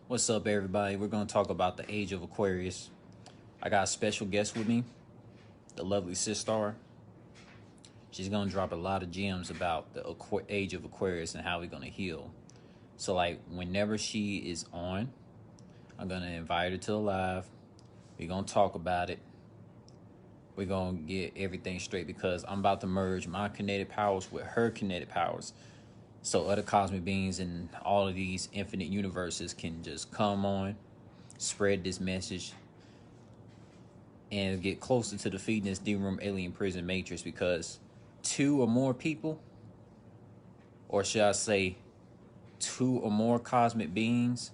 What's up, everybody? We're going to talk about the age of Aquarius. I got a special guest with me, the lovely sister. She's going to drop a lot of gems about the age of Aquarius and how we're going to heal. So, like, whenever she is on, I'm going to invite her to the live. We're going to talk about it. We're going to get everything straight because I'm about to merge my kinetic powers with her kinetic powers. So other cosmic beings in all of these infinite universes can just come on, spread this message, and get closer to defeating this D-Room alien prison matrix, because two or more people, or should I say two or more cosmic beings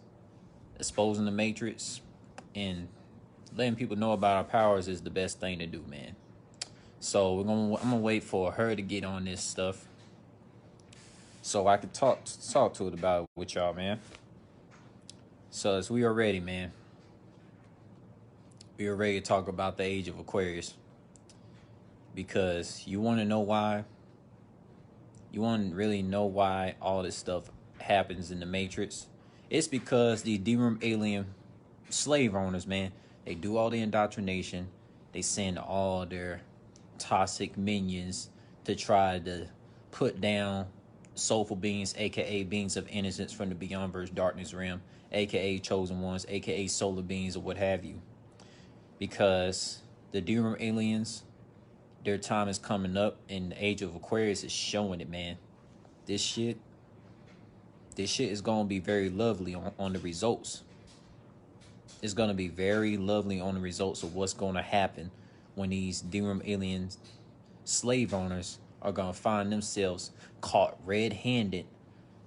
exposing the matrix and letting people know about our powers is the best thing to do, man. So I'm gonna wait for her to get on this stuff so I can talk to it about it with y'all, man. So as we are ready, man, we are ready to talk about the age of Aquarius, because you want to know why. You want to really know why all this stuff happens in the Matrix. It's because these D-Room alien slave owners, man, they do all the indoctrination. They send all their toxic minions to try to put down soulful beings, aka beings of innocence from the Beyondverse darkness realm, aka chosen ones, aka solar beings, or what have you. Because the D-Room aliens, their time is coming up, and the age of Aquarius is showing it, man. This shit is gonna be very lovely on the results. It's gonna be very lovely on the results of what's gonna happen when these D-Room alien slave owners are gonna find themselves caught red-handed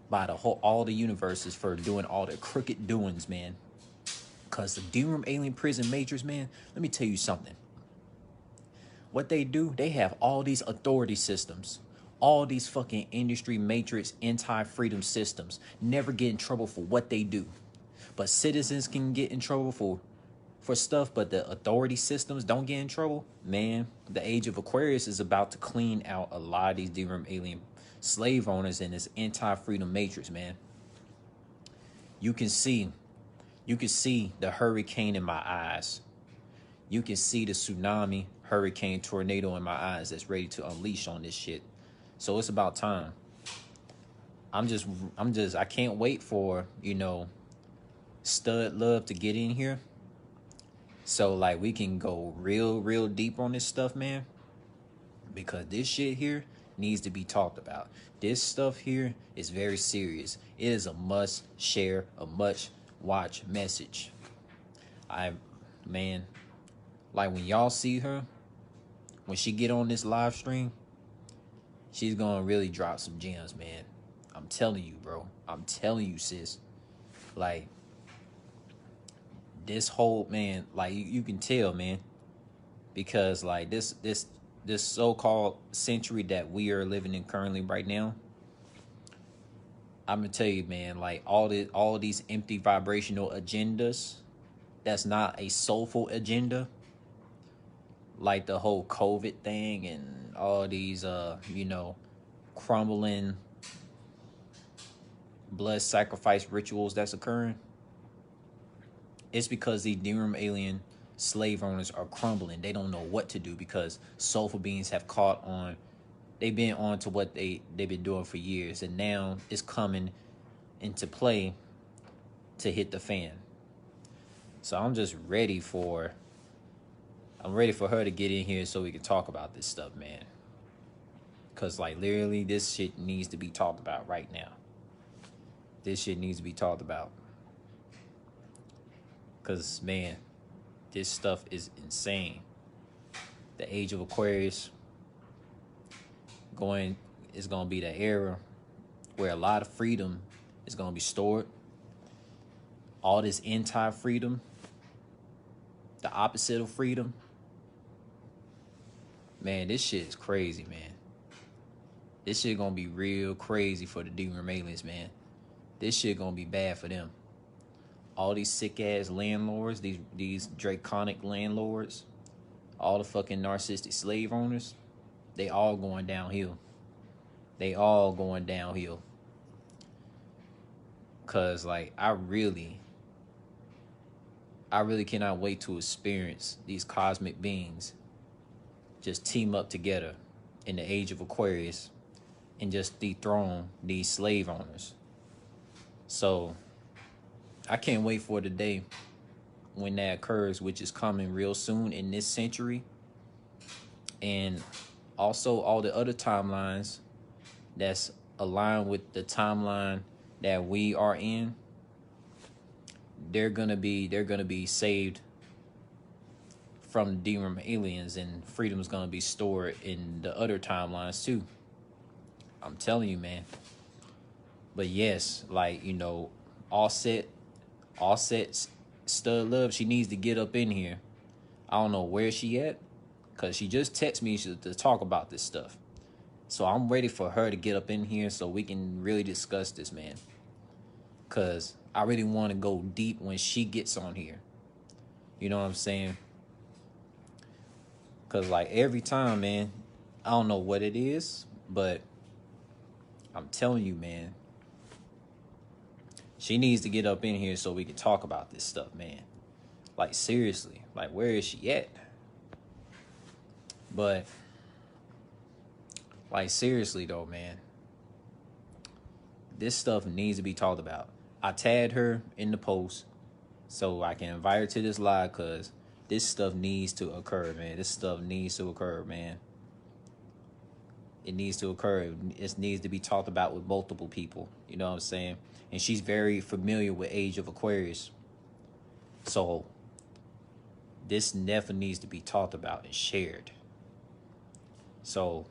by all the universes for doing all their crooked doings, man. Cause the D-Room alien prison matrix, man, let me tell you something. What they do, they have all these authority systems, all these fucking industry matrix anti-freedom systems, never get in trouble for what they do. But citizens can get in trouble for stuff, but the authority systems don't get in trouble. Man, the age of Aquarius is about to clean out a lot of these D-Room alien slave owners in this anti-freedom matrix, man. You can see the hurricane in my eyes. You can see the tsunami, hurricane, tornado in my eyes that's ready to unleash on this shit. So it's about time. I can't wait for, Stud Love to get in here. So, like, we can go real deep on this stuff, man. Because this shit here needs to be talked about. This stuff here is very serious. It is a must share, a must watch message. Man, like, when y'all see her, when she get on this live stream, she's gonna really drop some gems, man. I'm telling you, bro. I'm telling you, sis. Like, this whole, man, like, you can tell, man. Because, like, this so-called century that we are living in currently right now, I'm gonna tell you, man, like, all these empty vibrational agendas, that's not a soulful agenda. Like the whole COVID thing and all these, crumbling blood sacrifice rituals that's occurring. It's because the D-Room alien slave owners are crumbling. They don't know what to do because soulful beings have caught on. They've been on to what they've been doing for years, and now it's coming into play to hit the fan. So I'm ready for her to get in here so we can talk about this stuff, man. Cause, like, literally, this shit needs to be talked about right now. This shit needs to be talked about. Cause, man, this stuff is insane. The age of Aquarius is gonna be the era where a lot of freedom is gonna be stored. All this anti-freedom, the opposite of freedom. Man, this shit is crazy, man. This shit gonna be real crazy for the D-Room aliens, man. This shit gonna be bad for them. All these sick-ass landlords, these draconic landlords, all the fucking narcissistic slave owners, they all going downhill. They all going downhill. Cause, like, I really I really cannot wait to experience these cosmic beings just team up together in the age of Aquarius and just dethrone these slave owners. So I can't wait for the day when that occurs, which is coming real soon in this century. And also all the other timelines that's aligned with the timeline that we are in, they're gonna be saved from the demon aliens, and freedom is gonna be stored in the other timelines too. I'm telling you, man. But yes, like, you know, AUSET Stud Love, she needs to get up in here. I don't know where she at, because she just texted me to talk about this stuff. So I'm ready for her to get up in here so we can really discuss this, man. Because I really want to go deep when she gets on here. You know what I'm saying? Because, like, every time, man, I don't know what it is, but I'm telling you, man, she needs to get up in here so we can talk about this stuff, man. Like, seriously. Like, where is she at? But, like, seriously, though, man, this stuff needs to be talked about. I tagged her in the post so I can invite her to this live, because this stuff needs to occur, man. This stuff needs to occur, man. It needs to occur. It needs to be talked about with multiple people. You know what I'm saying? And she's very familiar with Age of Aquarius. So this never needs to be talked about and shared. So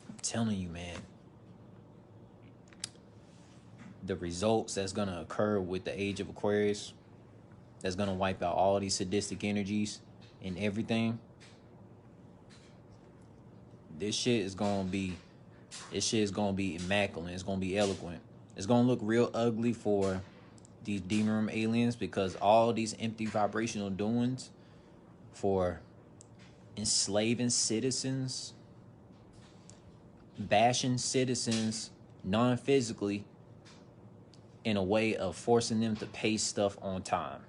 I'm telling you, man, the results that's going to occur with the Age of Aquarius, that's going to wipe out all these sadistic energies and everything. This shit is going to be immaculate. It's going to be eloquent. It's going to look real ugly for these demon aliens, because all these empty vibrational doings for enslaving citizens, bashing citizens non-physically, in a way of forcing them to pay stuff on time.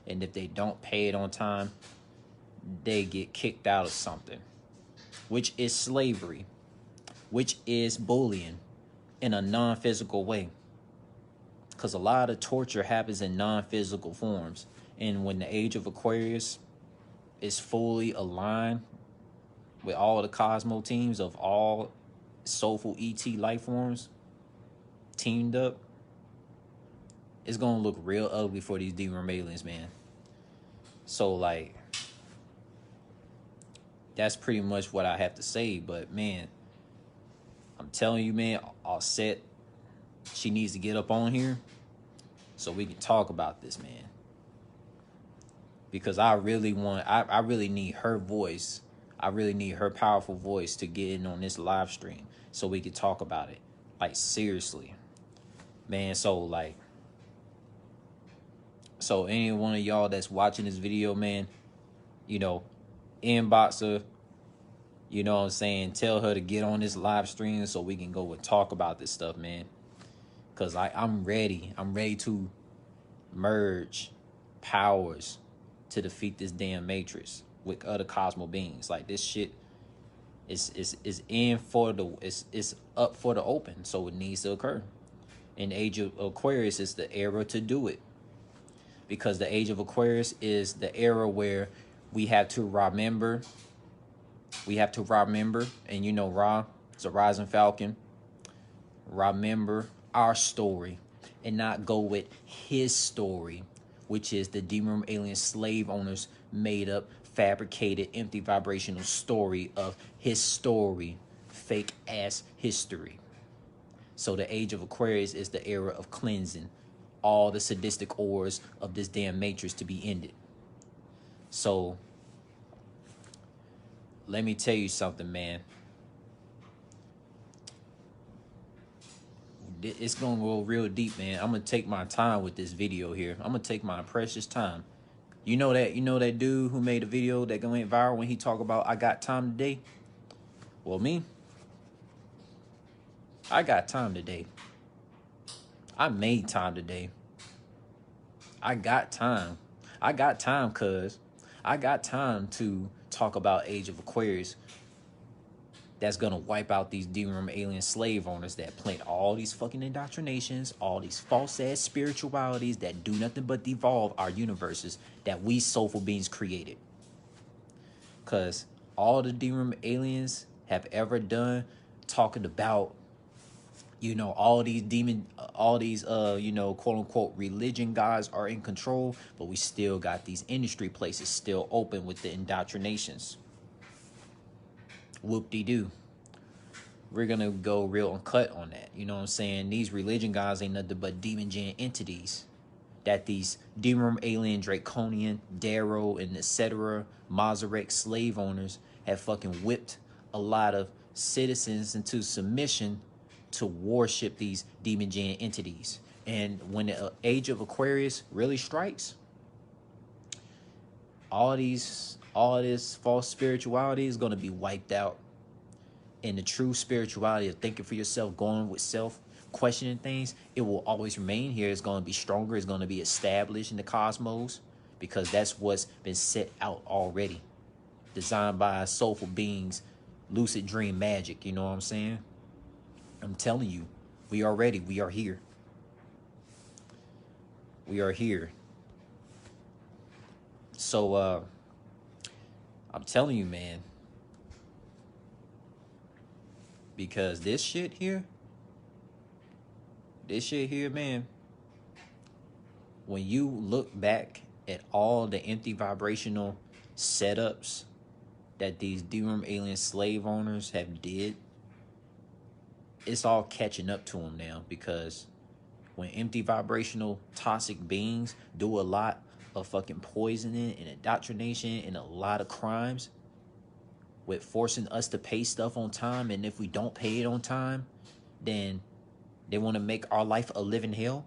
And if they don't pay it on time, they get kicked out of something, which is slavery, which is bullying in a non-physical way. Because a lot of torture happens in non-physical forms. And when the Age of Aquarius is fully aligned with all the Cosmo teams of all soulful ET life forms teamed up, it's going to look real ugly for these demon aliens, man. So, like, that's pretty much what I have to say. But, man, I'm telling you, man, AUSET, she needs to get up on here so we can talk about this, man. Because I really need her voice. I really need her powerful voice to get in on this live stream so we can talk about it. Like, seriously. Man, so any one of y'all that's watching this video, man, you know, inbox her, you know what I'm saying, tell her to get on this live stream so we can go and talk about this stuff, man. Because I'm ready to merge powers to defeat this damn matrix with other Cosmo beings. Like, this shit is up for the open, so it needs to occur. And Age of Aquarius is the era to do it. Because the Age of Aquarius is the era where we have to remember. And you know, Ra is a rising falcon. Remember our story and not go with his story, which is the demon alien slave owners made up, fabricated, empty vibrational story of his story, fake ass history. So the Age of Aquarius is the era of cleansing all the sadistic ores of this damn matrix to be ended. So let me tell you something, man. It's gonna go real deep, man. I'm gonna take my time with this video here. I'm gonna take my precious time. You know that dude who made a video that went viral when he talked about I got time today? Well, me, I got time today. I made time today. I got time. I got time, cuz. I got time to talk about Age of Aquarius that's gonna wipe out these demon alien slave owners that plant all these fucking indoctrinations, all these false ass spiritualities that do nothing but devolve our universes that we soulful beings created. Cause all the demon aliens have ever done talking about, you know, all these demon, all these you know, quote unquote religion gods are in control, but we still got these industry places still open with the indoctrinations. Whoop de doo. We're gonna go real uncut on that. You know what I'm saying? These religion gods ain't nothing but demon gen entities that these demon alien draconian darrow and etc Mazarek slave owners have fucking whipped a lot of citizens into submission to worship these demon gen entities. And when the age of Aquarius really strikes, all this false spirituality is going to be wiped out, and the true spirituality of thinking for yourself, going with self, questioning things, it will always remain here. It's going to be stronger. It's going to be established in the cosmos, because that's what's been set out already, designed by soulful beings, lucid dream magic. You know what I'm saying? I'm telling you, we are ready. We are here. We are here. So I'm telling you, man, because this shit here, man, when you look back at all the empty vibrational setups that these demon alien slave owners have did, it's all catching up to them now. Because when empty vibrational toxic beings do a lot of fucking poisoning and indoctrination and a lot of crimes with forcing us to pay stuff on time, and if we don't pay it on time, then they want to make our life a living hell.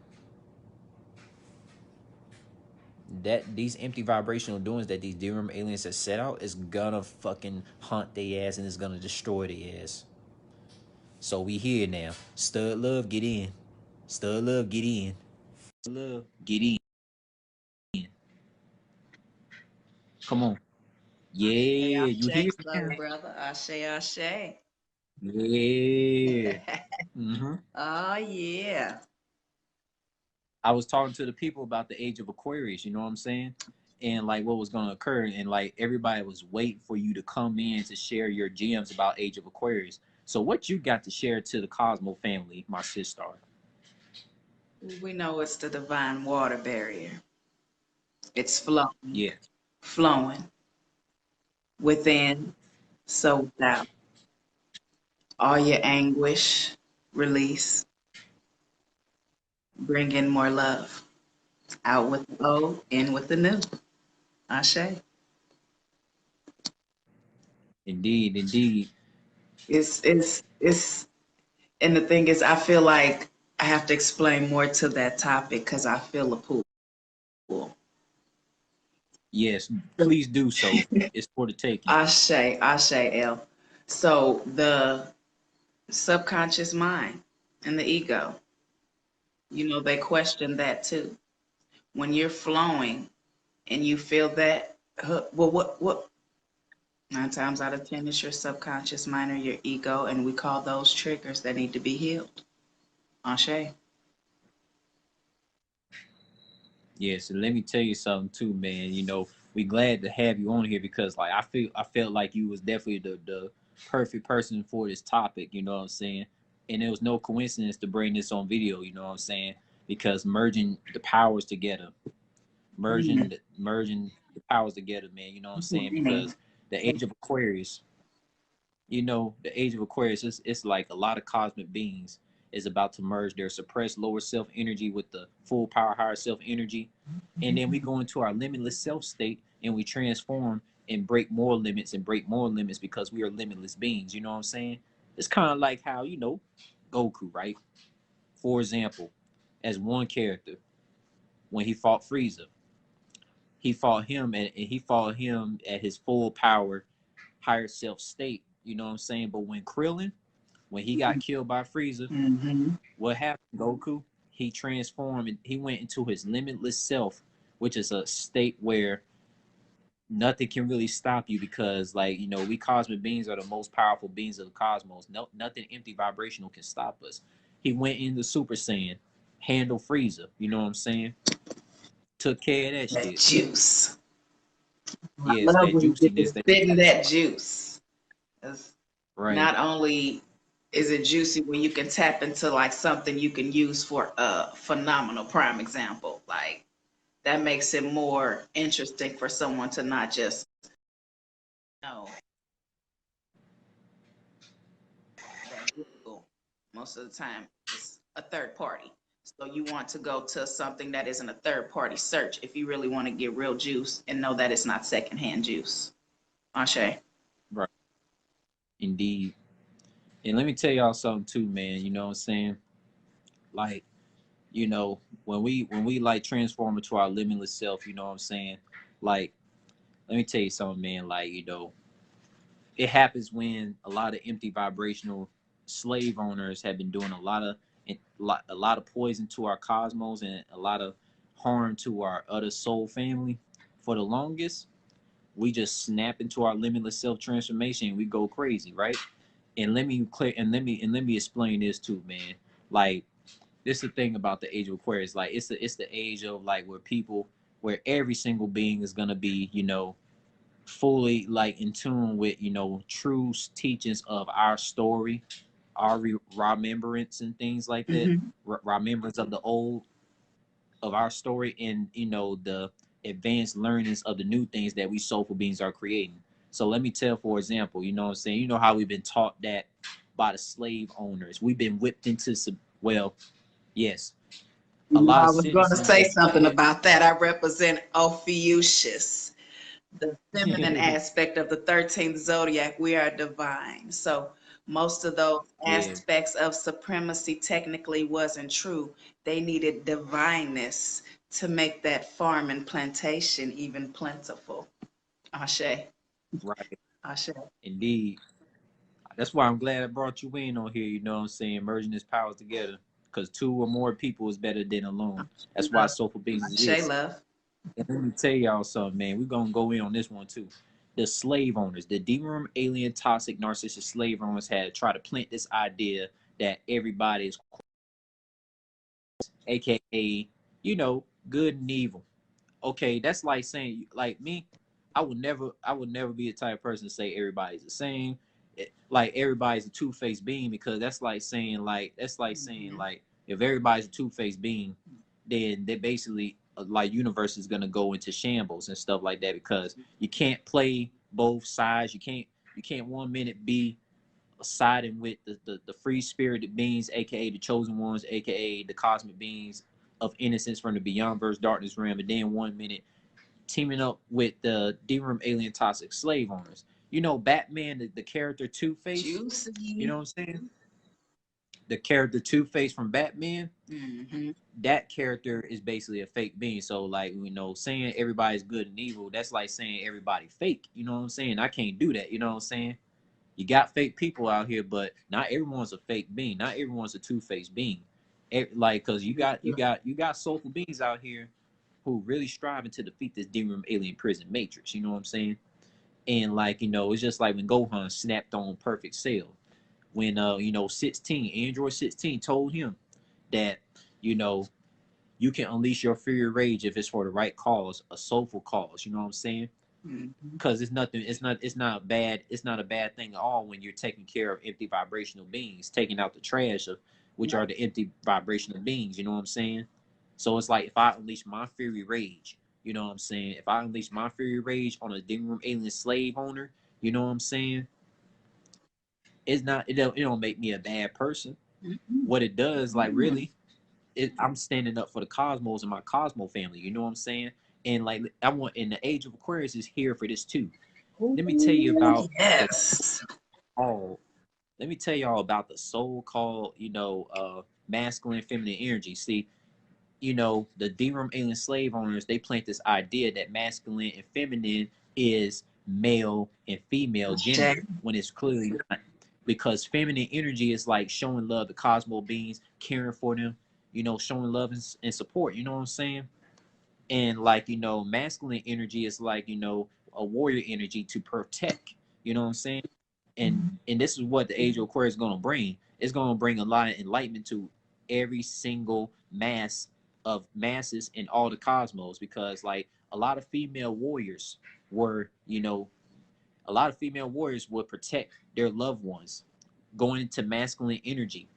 That these empty vibrational doings that these demon aliens have set out is gonna fucking haunt their ass, and it's gonna destroy their ass. So we here now. Stud love, get in. Stud love, get in. Stud love, get in. Come on. Yeah, Hey, you Ashe, here brother, now. brother. Ashe, Ashe. Yeah. Mm-hmm. Oh, yeah. I was talking to the people about the age of Aquarius, you know what I'm saying? And like what was gonna occur, and like everybody was waiting for you to come in to share your gems about Age of Aquarius. So what you got to share to the Cosmo family, my sister? We know it's the divine water barrier. It's flowing, Yeah. flowing within, so without. All your anguish, release, bring in more love. Out with the old, in with the new. Ashe. Indeed, indeed. It's, and the thing is, I feel like I have to explain more to that topic because I feel a pull. Yes, please do so. It's for the taking. Ashe, Ashe, L. So the subconscious mind and the ego, they question that too. When you're flowing and you feel that, well, what? 9 times out of 10, it's your subconscious mind or your ego, and we call those triggers that need to be healed. Ashe. Yes, and let me tell you something too, man. You know, we glad to have you on here, because like I felt like you was definitely the perfect person for this topic, you know what I'm saying? And it was no coincidence to bring this on video, you know what I'm saying? Because merging the powers together, Mm-hmm. merging the powers together, man, you know what I'm saying? Mm-hmm. Because the age of Aquarius, you know, the age of Aquarius, it's like a lot of cosmic beings is about to merge their suppressed lower self energy with the full power higher self energy. And then we go into our limitless self state, and we transform and break more limits and break more limits, because we are limitless beings. You know what I'm saying? It's kind of like how, you know, Goku, right? For example, as one character, when he fought Frieza, he fought him at his full power higher self state. You know what I'm saying? But when he got killed by Frieza, Mm-hmm. what happened, Goku? He transformed and he went into his limitless self which is a state where nothing can really stop you because, like, you know, we cosmic beings are the most powerful beings of the cosmos. No, nothing empty vibrational can stop us. He went into Super Saiyan, handle Frieza. You know what I'm saying? Took care of that That shit. juice. I Yes, love that when you get to juiciness that he spitting got. that juice. 'Cause Right, not only is it juicy when you can tap into like something you can use for a phenomenal prime example, like that makes it more interesting for someone to not just know that Google most of the time is a third party. So you want to go to something that isn't a third party search if you really want to get real juice and know that it's not secondhand juice. Ashe. right, indeed. And let me tell y'all something too, man. You know what I'm saying? Like, you know, when we like transform into our limitless self, you know what I'm saying? Like, let me tell you something, man. Like, you know, it happens when a lot of empty vibrational slave owners have been doing a lot of poison to our cosmos and a lot of harm to our other soul family. For the longest, we just snap into our limitless self transformation and we go crazy, right? And let me explain this too, man. Like, this is the thing about the age of Aquarius. Like, it's the age of, like, where every single being is gonna be, you know, fully like in tune with, you know, true teachings of our story, our remembrance and things like that, Mm-hmm. remembrance of the old, of our story, and, you know, the advanced learnings of the new things that we soulful beings are creating. So let me tell, for example, you know what I'm saying, you know how we've been taught that by the slave owners. We've been whipped into some, well, yes, a You know, lot I of was going to sentences say that something about that. I represent Ophiuchus, the feminine aspect of the 13th zodiac. We are divine. So most of those yeah, aspects of supremacy technically wasn't true. They needed divineness to make that farm and plantation even plentiful. Ashe. right, Ashe. indeed. That's why I'm glad I brought you in on here. You know what I'm saying? Merging this powers together, because two or more people is better than alone. That's why Love. soulful beings Ashe, exist. love. And let me tell y'all something, man. We're gonna go in on this one too. The slave owners, the demon, alien, toxic, narcissistic slave owners had tried to plant this idea that everybody is, aka, you know, good and evil. Okay, that's like saying, like me, I would never be the type of person to say everybody's the same. Like, everybody's a two-faced being, because that's like saying Mhm. like, if everybody's a two-faced being, then they basically, like, universe is gonna go into shambles and stuff like that, because you can't play both sides. You can't 1 minute be siding with the free spirited beings, aka the chosen ones, aka the cosmic beings of innocence from the beyond verse darkness realm, and then 1 minute teaming up with the D-Room alien toxic slave owners. You know, Batman, the character Two Face. You know Juicy. what I'm saying? The character Two Face from Batman. Hmm. That character is basically a fake being. So, like, you know, saying everybody's good and evil, that's like saying everybody fake. You know what I'm saying? I can't do that. You know what I'm saying? You got fake people out here, but not everyone's a fake being. Not everyone's a two-faced being. Like, cause you got soulful beings out here who really striving to defeat this demon alien prison matrix. You know what I'm saying? And, like, you know, it's just like when Gohan snapped on Perfect Cell. When, you know, 16, Android 16 told him that, you know, you can unleash your fury rage if it's for the right cause, a soulful cause. You know what I'm saying? Hmm. Because it's not a bad thing at all when you're taking care of empty vibrational beings, taking out the trash of which are the empty vibrational beings. You know what I'm saying? So it's like, if I unleash my fury rage, you know what I'm saying? If I unleash my fury rage on a demon room alien slave owner, you know what I'm saying? It don't make me a bad person. What it does, like, really, I'm standing up for the cosmos and my Cosmo family. You know what I'm saying? And, like, I want, in the age of Aquarius is here for this too. Let me tell you Ooh, about the yes. all. Let me tell y'all about the so-called, you know, masculine, feminine energy. See, you know, the D-Room alien slave owners, they plant this idea that masculine and feminine is male and female Check. gender, when it's clearly not. Because feminine energy is like showing love to Cosmo beings, caring for them, you know, showing love and support. You know what I'm saying? And like, masculine energy is like, a warrior energy to protect. You know what I'm saying? And this is what the age of Aquarius is going to bring. It's going to bring a lot of enlightenment to every single masses in all the cosmos, because like a lot of female warriors were, a lot of female warriors would protect their loved ones going into masculine energy.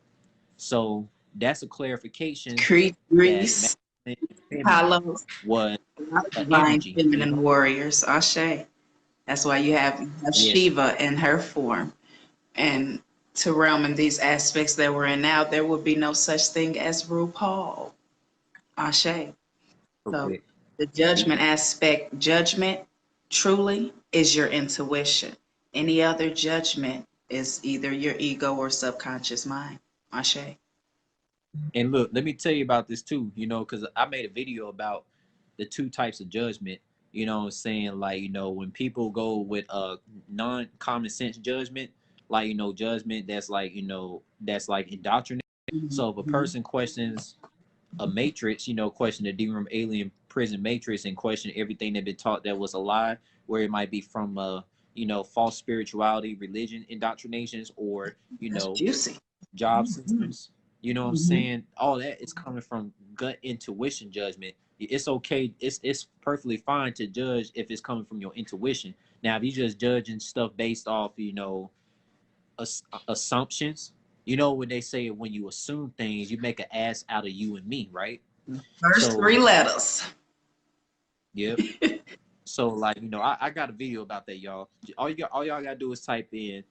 So that's a clarification Crete, that Greece, masculine and feminine Apollo, was a lot of an divine energy, feminine warriors. Ashe. That's why you have Yes, Shiva in her form. And to realm in these aspects that we're in now, there would be no such thing as RuPaul. Ashe. So correct. the judgment aspect, judgment truly is your intuition. Any other judgment is either your ego or subconscious mind. Ashe. And look, let me tell you about this too, because I made a video about the two types of judgment. You know what I'm saying? Like, when people go with a non-common sense judgment, like, judgment that's like indoctrinated. So if a Mhm. person questions a matrix, question the D-room alien prison matrix and question everything they've been taught that was a lie, where it might be from false spirituality, religion indoctrinations, or, That's juicy. job Mhm. systems. You know what I'm Mhm. saying? All that is coming from gut intuition judgment. It's okay. It's perfectly fine to judge if it's coming from your intuition. Now, if you just judging stuff based off, assumptions, when they say when you assume things, you make an ass out of you and me, right? First So, three letters. yep. So, like, I got a video about that, y'all. All y'all gotta do is type in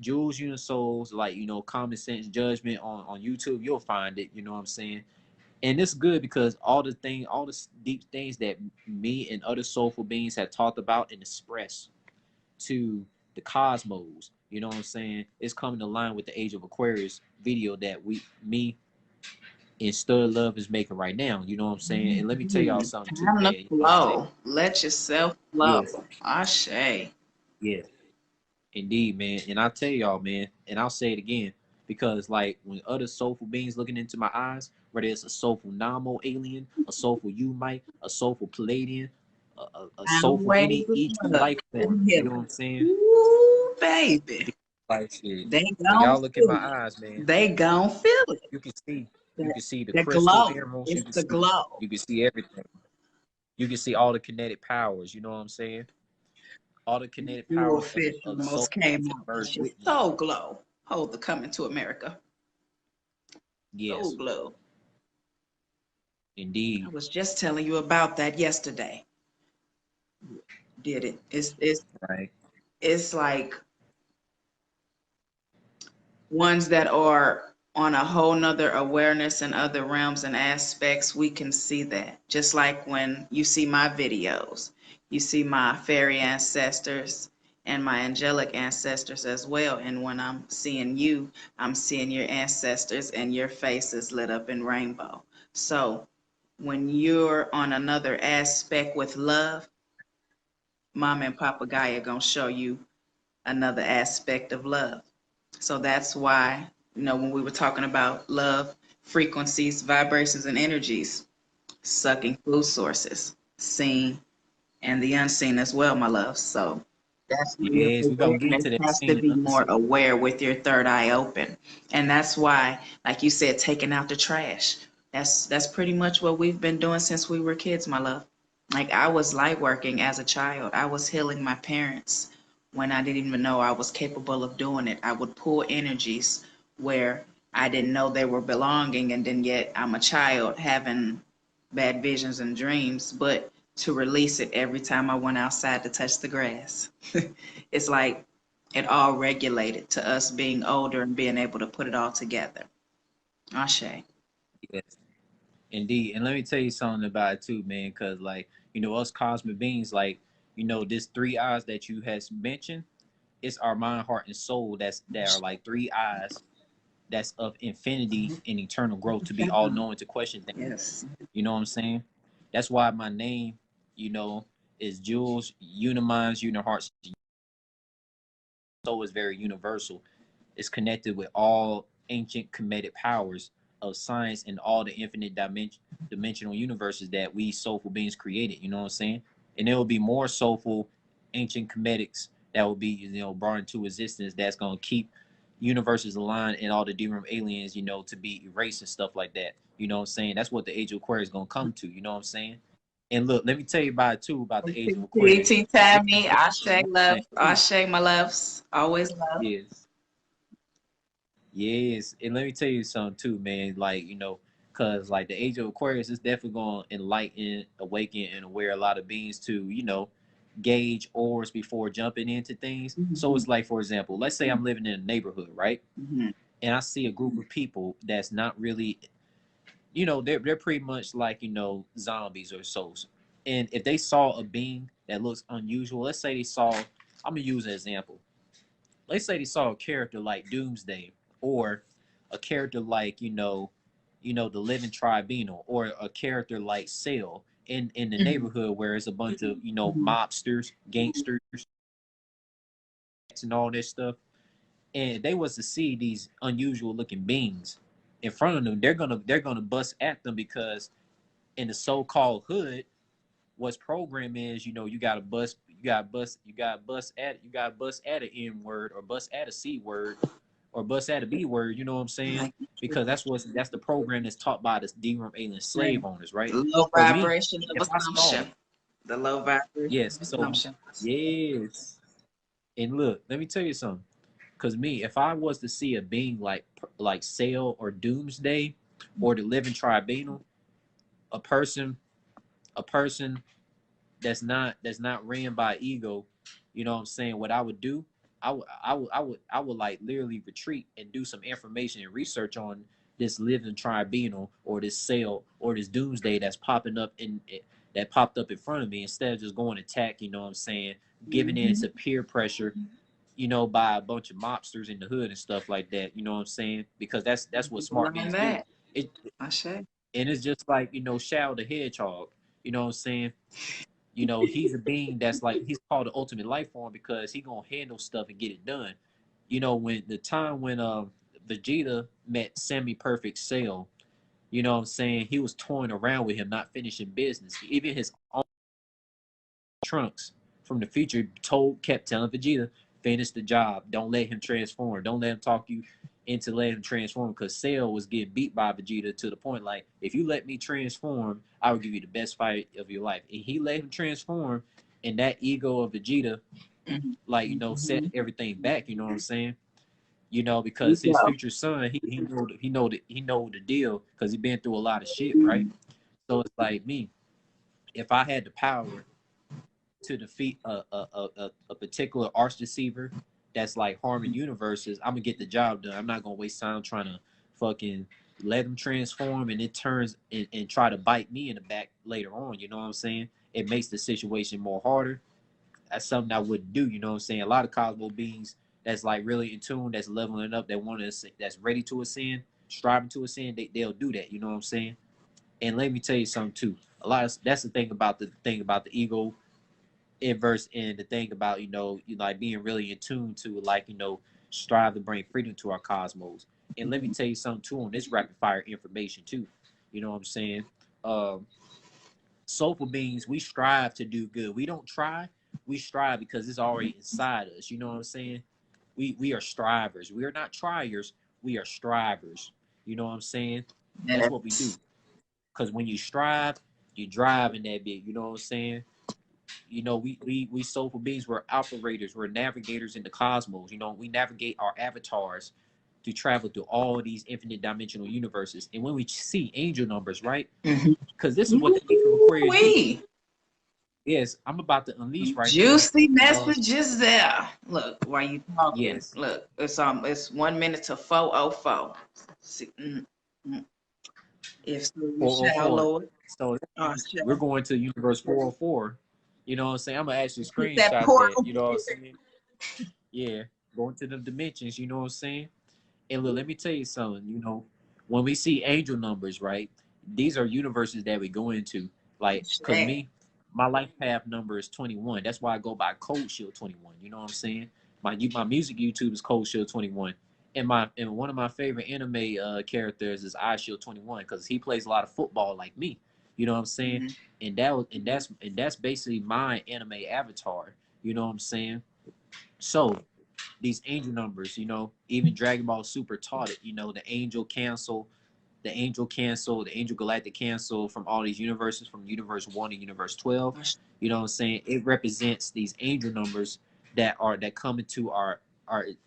JewelsUnisouls, like, common sense judgment on YouTube. You'll find it. You know what I'm saying? And it's good because all the deep things that me and other soulful beings have talked about and expressed to the cosmos. You know what I'm saying? It's coming to line with the Age of Aquarius video that me and Stud Love is making right now. You know what I'm saying? And let me tell y'all Mhm. something too, Time to man. flow. Let yourself flow. Yes, Ashe. yes. Indeed, man. And I'll tell y'all, man, and I'll say it again, because like when other soulful beings looking into my eyes, whether it's a soulful Namo alien, a soulful Umite, a soulful Palladian, a Sound soulful waves any of each love. life form, And you know what healing. I'm saying? Ooh, baby. Like shit. They When gon' y'all look in my feel it. eyes, man, They gon' feel it. you can see you That, can see the that crystal glow. emeralds, It's the glow. you can see everything. You can see all the kinetic powers, you know what I'm saying? All the kinetic Jewel powers Fish of the soul almost came beings that out. merge It's your with me. soul glow. Hold the coming to America. Soul Yes, glow. I indeed. was just telling you about that yesterday. Did it? Right. It's like ones that are on a whole nother awareness and other realms and aspects, we can see that. Just like when you see my videos, you see my fairy ancestors and my angelic ancestors as well. And when I'm seeing you, I'm seeing your ancestors and your faces lit up in rainbow. So when you're on another aspect with love, Mama and Papa Gaia gonna show you another aspect of love. So that's why, when we were talking about love, frequencies, vibrations, and energies, sucking food sources, seen and the unseen as well, my love. So that's why your Yes, we're gonna get awareness into that has to scene be and more unseen. aware with your third eye open. And that's why, like you said, taking out the trash. That's pretty much what we've been doing since we were kids, my love. Like I was light working as a child. I was healing my parents when I didn't even know I was capable of doing it. I would pull energies where I didn't know they were belonging, and then yet I'm a child having bad visions and dreams, but to release it every time I went outside to touch the grass. It's like it all regulated to us being older and being able to put it all together. Ashe. Yes, indeed. And let me tell you something about it too, man, because like, us cosmic beings, like, this three eyes that you has mentioned, it's our mind, heart, and soul that are like three eyes that's of infinity and eternal growth to be all knowing to question things. Yes. You know what I'm saying? That's why my name, you know, is Jules, Uniminds, Unihearts. Soul is very universal. It's connected with all ancient comedic powers of science and all the infinite dimensional universes that we soulful beings created. You know what I'm saying? And there will be more soulful ancient comedics that will be, you know, brought into existence that's gonna keep universes aligned and all the D-realm aliens, you know, to be erased and stuff like that. You know what I'm saying? That's what the age of Aquarius is gonna come to. You know what I'm saying? And look, let me tell you about it too about the age of Aquarius. T It's Tammy, a Ashe love, thing too. Ashe my loves, always love. Yes. Yes, and let me tell you something too, man. Like, you know, cause like the age of Aquarius is definitely going to enlighten, awaken, and aware a lot of beings to, you know, gauge ores before jumping into things. So Mm-hmm. it's like, for example, let's say I'm living in a neighborhood, right? Mm-hmm. And I see a group of people that's not really, you know, they're pretty much like, you know, zombies or souls. And if they saw a being that looks unusual, let's say they saw, I'm gonna use an example. Let's say they saw a character like Doomsday, or a character like, you know, the Living Tribunal, or a character like Sale in the Mm-hmm. neighborhood where it's a bunch of, you know, Mm-hmm. mobsters, gangsters, and all this stuff. And they was to see these unusual looking beings in front of them, they're gonna bust at them because in the so-called hood, what's program is, you know, you gotta bust at an N word, or bust at a C word, or bust at a B word, you know what I'm saying? Like, Because that's the program that's taught by the D-realm alien slave owners, right? the low So me, vibration if of I saw, assumption. The low vibration yes, of so assumption. yes. And look, let me tell you something. Cause me, if I was to see a being like Sale or Doomsday or the Living Tribunal, a person, a person that's not ran by ego, you know what I'm saying? What I would do, I would like literally retreat and do some information and research on this Living Tribunal or this Sale or this Doomsday that's popping up in that popped up in front of me, instead of just going to attack, you know what I'm saying? Giving in Mm-hmm. to peer pressure, you know, by a bunch of mobsters in the hood and stuff like that. You know what I'm saying? Because that's what smart Learn beings do. that. It Ashe. and it's just like, you know, Shao the Hedgehog. You know what I'm saying? You know, he's a being that's like, he's called the ultimate life form because he gonna handle stuff and get it done. You know, when the time when Vegeta met Semi Perfect Cell, you know what I'm saying, he was toying around with him, not finishing business. Even his own Trunks from the future kept telling Vegeta, finish the job. Don't let him transform. Don't let him talk you into letting him transform, because Cell was getting beat by Vegeta to the point like, if you let me transform, I will give you the best fight of your life. And he let him transform, and that ego of Vegeta, like, you know, set Mm-hmm. everything back. You know what I'm saying? You know, You because his go. future son, he know the deal because he been through a lot of shit, right? So it's like me, if I had the power to defeat a particular arch deceiver that's like harming universes, I'm gonna get the job done. I'm not gonna waste time trying to fucking let him transform and it turns and try to bite me in the back later on. You know what I'm saying? It makes the situation more harder. That's something I wouldn't do. You know what I'm saying? A lot of Cosmo beings that's like really in tune, that's leveling up, that want to, that's ready to ascend, striving to ascend, they'll do that. You know what I'm saying? And let me tell you something too. That's the thing about the ego inverse, and the thing about, you know, like being really in tune to, like, you know, strive to bring freedom to our cosmos. And let me tell you something too on this rapid fire information too. You know what I'm saying? Um, Soulful beings, we strive to do good. We don't try, we strive because it's already inside us. You know what I'm saying? We are strivers. We are not triers. We are strivers. You know what I'm saying? That's what we do. Yes. Because when you strive, you drive in that bit. You know what I'm saying? You know, we soulful beings, we're operators, we're navigators in the cosmos. You know, we navigate our avatars to travel through all these infinite dimensional universes. And when we see angel numbers, right? Mm-hmm. Because this is what the age of Aquarius do. Wee. Yes, I'm about to unleash right here. Juicy You know what I'm saying? messages there. Look, while you talking, Yes. look, it's 1 minute to 4:04. See, if so, you shall, 404. Lord. So Oh, we're shall. going to universe 404. You know what I'm saying? I'm gonna actually Hit that screenshot that. portal. You know what I'm saying? Yeah. Going to the dimensions, you know what I'm saying? And look, let me tell you something. You know, when we see angel numbers, right? These are universes that we go into. Like, cause Shit. me, my life path number is 21. That's why I go by Code Shield 21. You know what I'm saying? My music YouTube is Code Shield 21. And one of my favorite anime characters is iShield 21 because he plays a lot of football like me. You know what I'm saying? Mhm. And that's basically my anime avatar. You know what I'm saying? So these angel numbers, even Dragon Ball Super taught it. The angel galactic cancel from all these universes, from universe 1 to universe 12. You know what I'm saying? It represents these angel numbers that come into our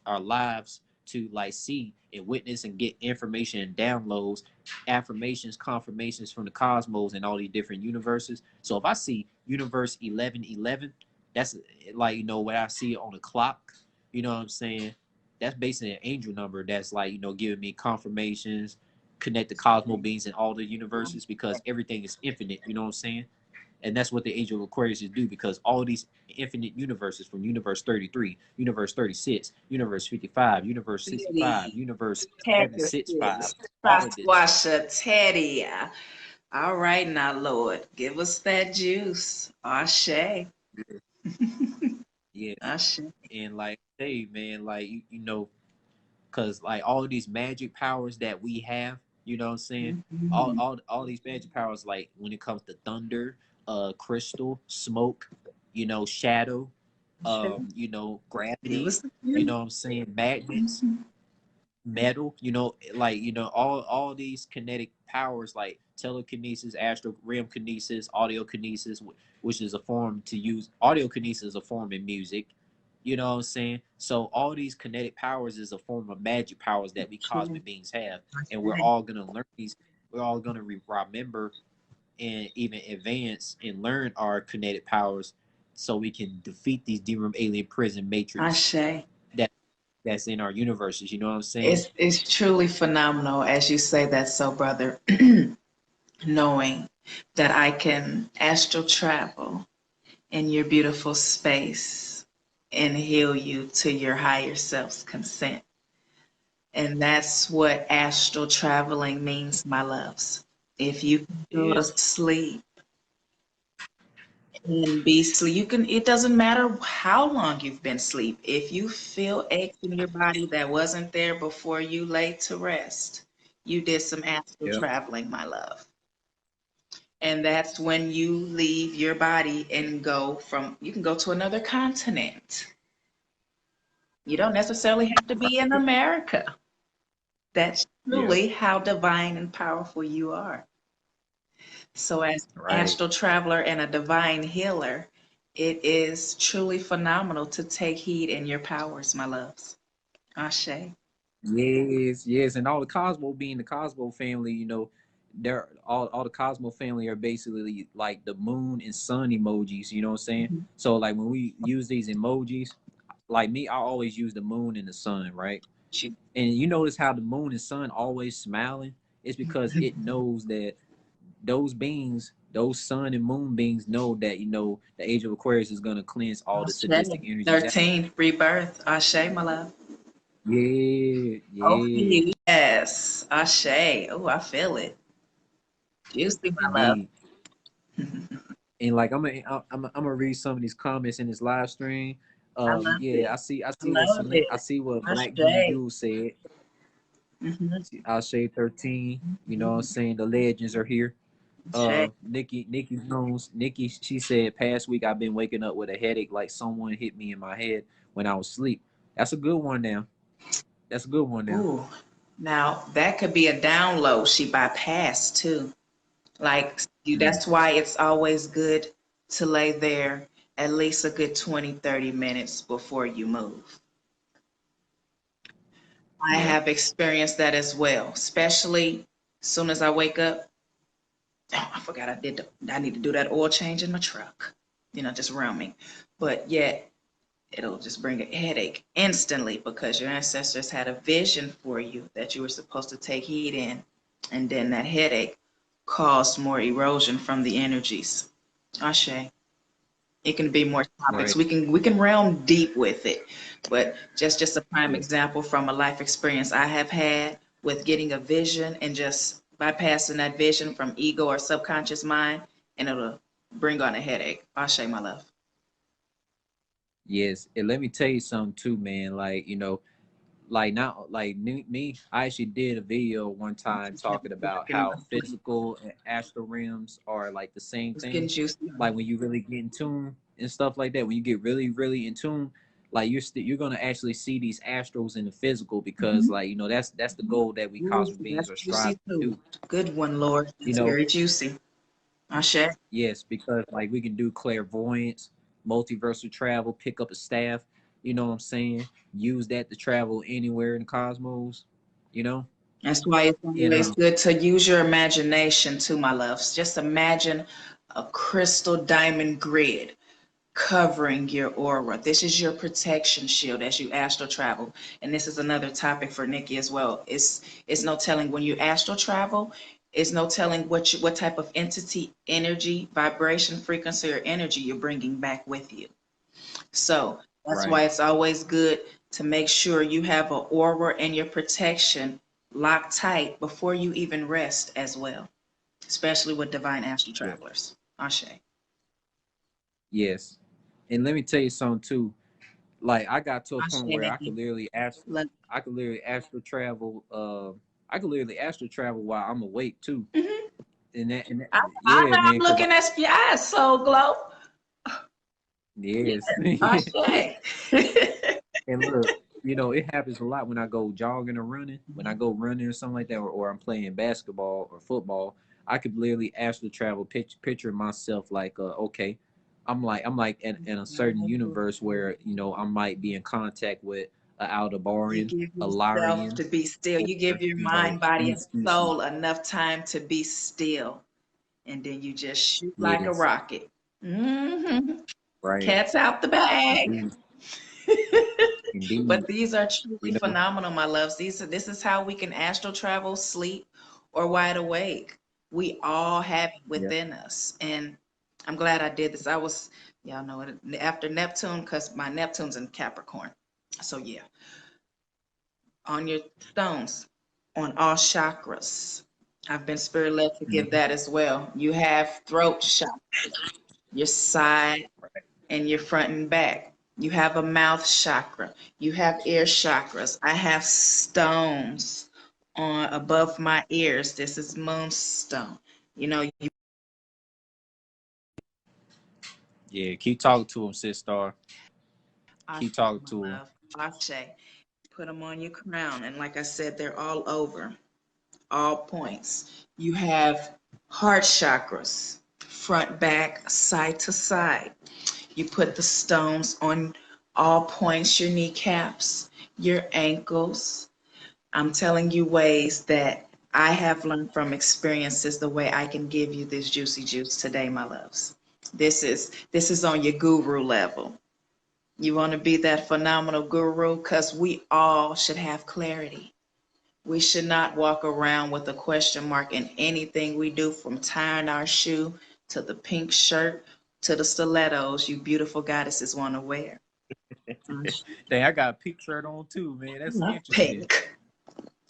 our lives to like see and witness and get information and downloads, affirmations, confirmations from the cosmos and all these different universes. So if I see universe 1111, that's like what I see on the clock. You know what I'm saying? That's basically an angel number that's like giving me confirmations, connect the cosmo beings in all the universes because everything is infinite. You know what I'm saying? And that's what the Age of Aquarius do because all these infinite universes from universe 33, universe 36, universe 55, universe 65, Teddy, universe Pegasus, 765, all of this. Sasquatch, Teddy. All right, now, Lord, give us that juice. Ashe. Yeah. Ashe. And like, hey, man, like, because like all of these magic powers that we have, you know what I'm saying? All, Mhm. all, all these magic powers, like when it comes to thunder, crystal, smoke, shadow, Ashe. Give gravity, us the you juice. know what I'm saying? Magnets, Mhm. metal, like all these kinetic powers like telekinesis, astral realm kinesis, audio kinesis, which is a form to use. Audio kinesis is a form in music. You know what I'm saying? So all these kinetic powers is a form of magic powers that we Ashe. cosmic beings have, and we're Ashe. all gonna learn these. We're all gonna remember and even advance and learn our kinetic powers, so we can defeat these D-room alien prison matrix Ashe. that that's in our universes. You know what I'm saying? It's truly phenomenal as you say that, so brother, knowing that I can astral travel in your beautiful space and heal you to your higher self's consent. And that's what astral traveling means, my loves. If you can go to Yeah. sleep and be sleep, you can, it doesn't matter how long you've been asleep. If you feel aches in your body that wasn't there before you lay to rest, you did some astral Yep. traveling, my love. And that's when you leave your body and you can go to another continent. You don't necessarily have to be in America. That's Yeah. truly how divine and powerful you are. So, as an Right. astral traveler and a divine healer, it is truly phenomenal to take heed in your powers, my loves. Ashe. Yes, yes, and all the Cosmo being the Cosmo family, they're all the Cosmo family are basically like the moon and sun emojis. You know what I'm saying? Mhm. So like when we use these emojis, like me, I always use the moon and the sun, right? And you notice how the moon and sun always smiling? It's because it knows that those beings, those sun and moon beings, know that the age of Aquarius is gonna cleanse all the Ashe. sadistic energies out. 13, rebirth. Ashe, my love. Yeah, Oh, for yeah, you. Yes. Ashe. Oh, I feel it. Juicy, my love. indeed. And like I'm gonna read some of these comments in this live stream. I love Yeah, it. I I see what love Selena, I it. see what Black Green Ashe. Jewel said. Mm-hmm. I'll say 13. You know what I'm saying? The legends are here. Ashe. Nikki Jones, Nikki, she said past week I've been waking up with a headache like someone hit me in my head when I was asleep. That's a good one now. That's a good one now. Ooh. Now, that could be a download she bypassed too. Like, Mm, that's why it's always good to lay there at least a good 20, 30 minutes before you move. I yeah. have experienced that as well, especially as soon as I wake up. Oh, I forgot I need to do that oil change in my truck, just around me. But yet, it'll just bring a headache instantly because your ancestors had a vision for you that you were supposed to take heed in. And then that headache caused more erosion from the energies. Ashe. It can be more topics. Right. We can realm deep with it. But just a prime example from a life experience I have had with getting a vision and just bypassing that vision from ego or subconscious mind, and it'll bring on a headache. Ashe, my love. Yes. And let me tell you something too, man. like now, like me, I actually did a video one time talking about how physical and astral realms are like the same It's getting thing. juicy. Like when you really get in tune and stuff like that, when you get really, really in tune, like you're gonna actually see these astrals in the physical because Mm-hmm. like that's the goal that we Ooh, cosmic beings that's are juicy striving to too. do. Good one, Lord. You That's know, very juicy. Ashe. yes, because like we can do clairvoyance, multiversal travel, pick up a staff, you know what I'm saying? Use that to travel anywhere in the cosmos, you know? That's why it's And always good to use your imagination too, my loves. Just imagine a crystal diamond grid covering your aura. This is your protection shield as you astral travel. And this is another topic for Nikki as well. It's no telling when you astral travel, it's no telling what type of entity, energy, vibration, frequency, or energy you're bringing back with you. So that's why right. it's always good to make sure you have an aura and your protection locked tight before you even rest as well, especially with divine astral Yeah. travelers. Ashe. Yes. And let me tell you something too. Like I got to a Ashe, point where Nikki. I could literally astral travel I could literally astral travel while I'm awake too. Mhm. And that I yeah, know man, I'm cuz looking at your eyes, Soul Glow. Yes, yes. Ashe. And look, you know, it happens a lot when I go jogging or running. When I go running or something like that, or I'm playing basketball or football, I could literally astral travel, picture myself like, okay, I'm like in a certain universe where you know I might be in contact with a You Aldebarian, give a yourself Larian, to be still. or You give your you know mind, body, and these species. soul enough time to be still. And then you just shoot like a Yes, rocket. Hmm. right, Cat's out the bag. indeed, indeed, But these are you truly know, phenomenal, my loves. This is how we can astral travel, sleep, or wide awake. We all have it yeah, within us. And I'm glad I did this. Y'all know it, after Neptune, because my Neptune's in Capricorn. So yeah, on your stones, on all chakras. I've been spirit led to give mhm, that as well. You have throat chakra, your side, and your front and back. You have a mouth chakra. You have ear chakras. I have stones on above my ears. This is moonstone. You know, you yeah. Keep talking to him, sis star. Ashe, Keep talking my to him. love. Ashe. Put them on your crown. And like I said, they're all over, all points. You have heart chakras, front, back, side to side. You put the stones on all points, your kneecaps, your ankles. I'm telling you ways that I have learned from experiences the way I can give you this juicy juice today, my loves. This is on your guru level. You want to be that phenomenal guru because we all should have clarity. We should not walk around with a question mark in anything we do, from tying our shoe to the pink shirt to the stilettos you beautiful goddesses want to wear. Dang, I got a pink shirt on too, man. I That's love interesting. pink.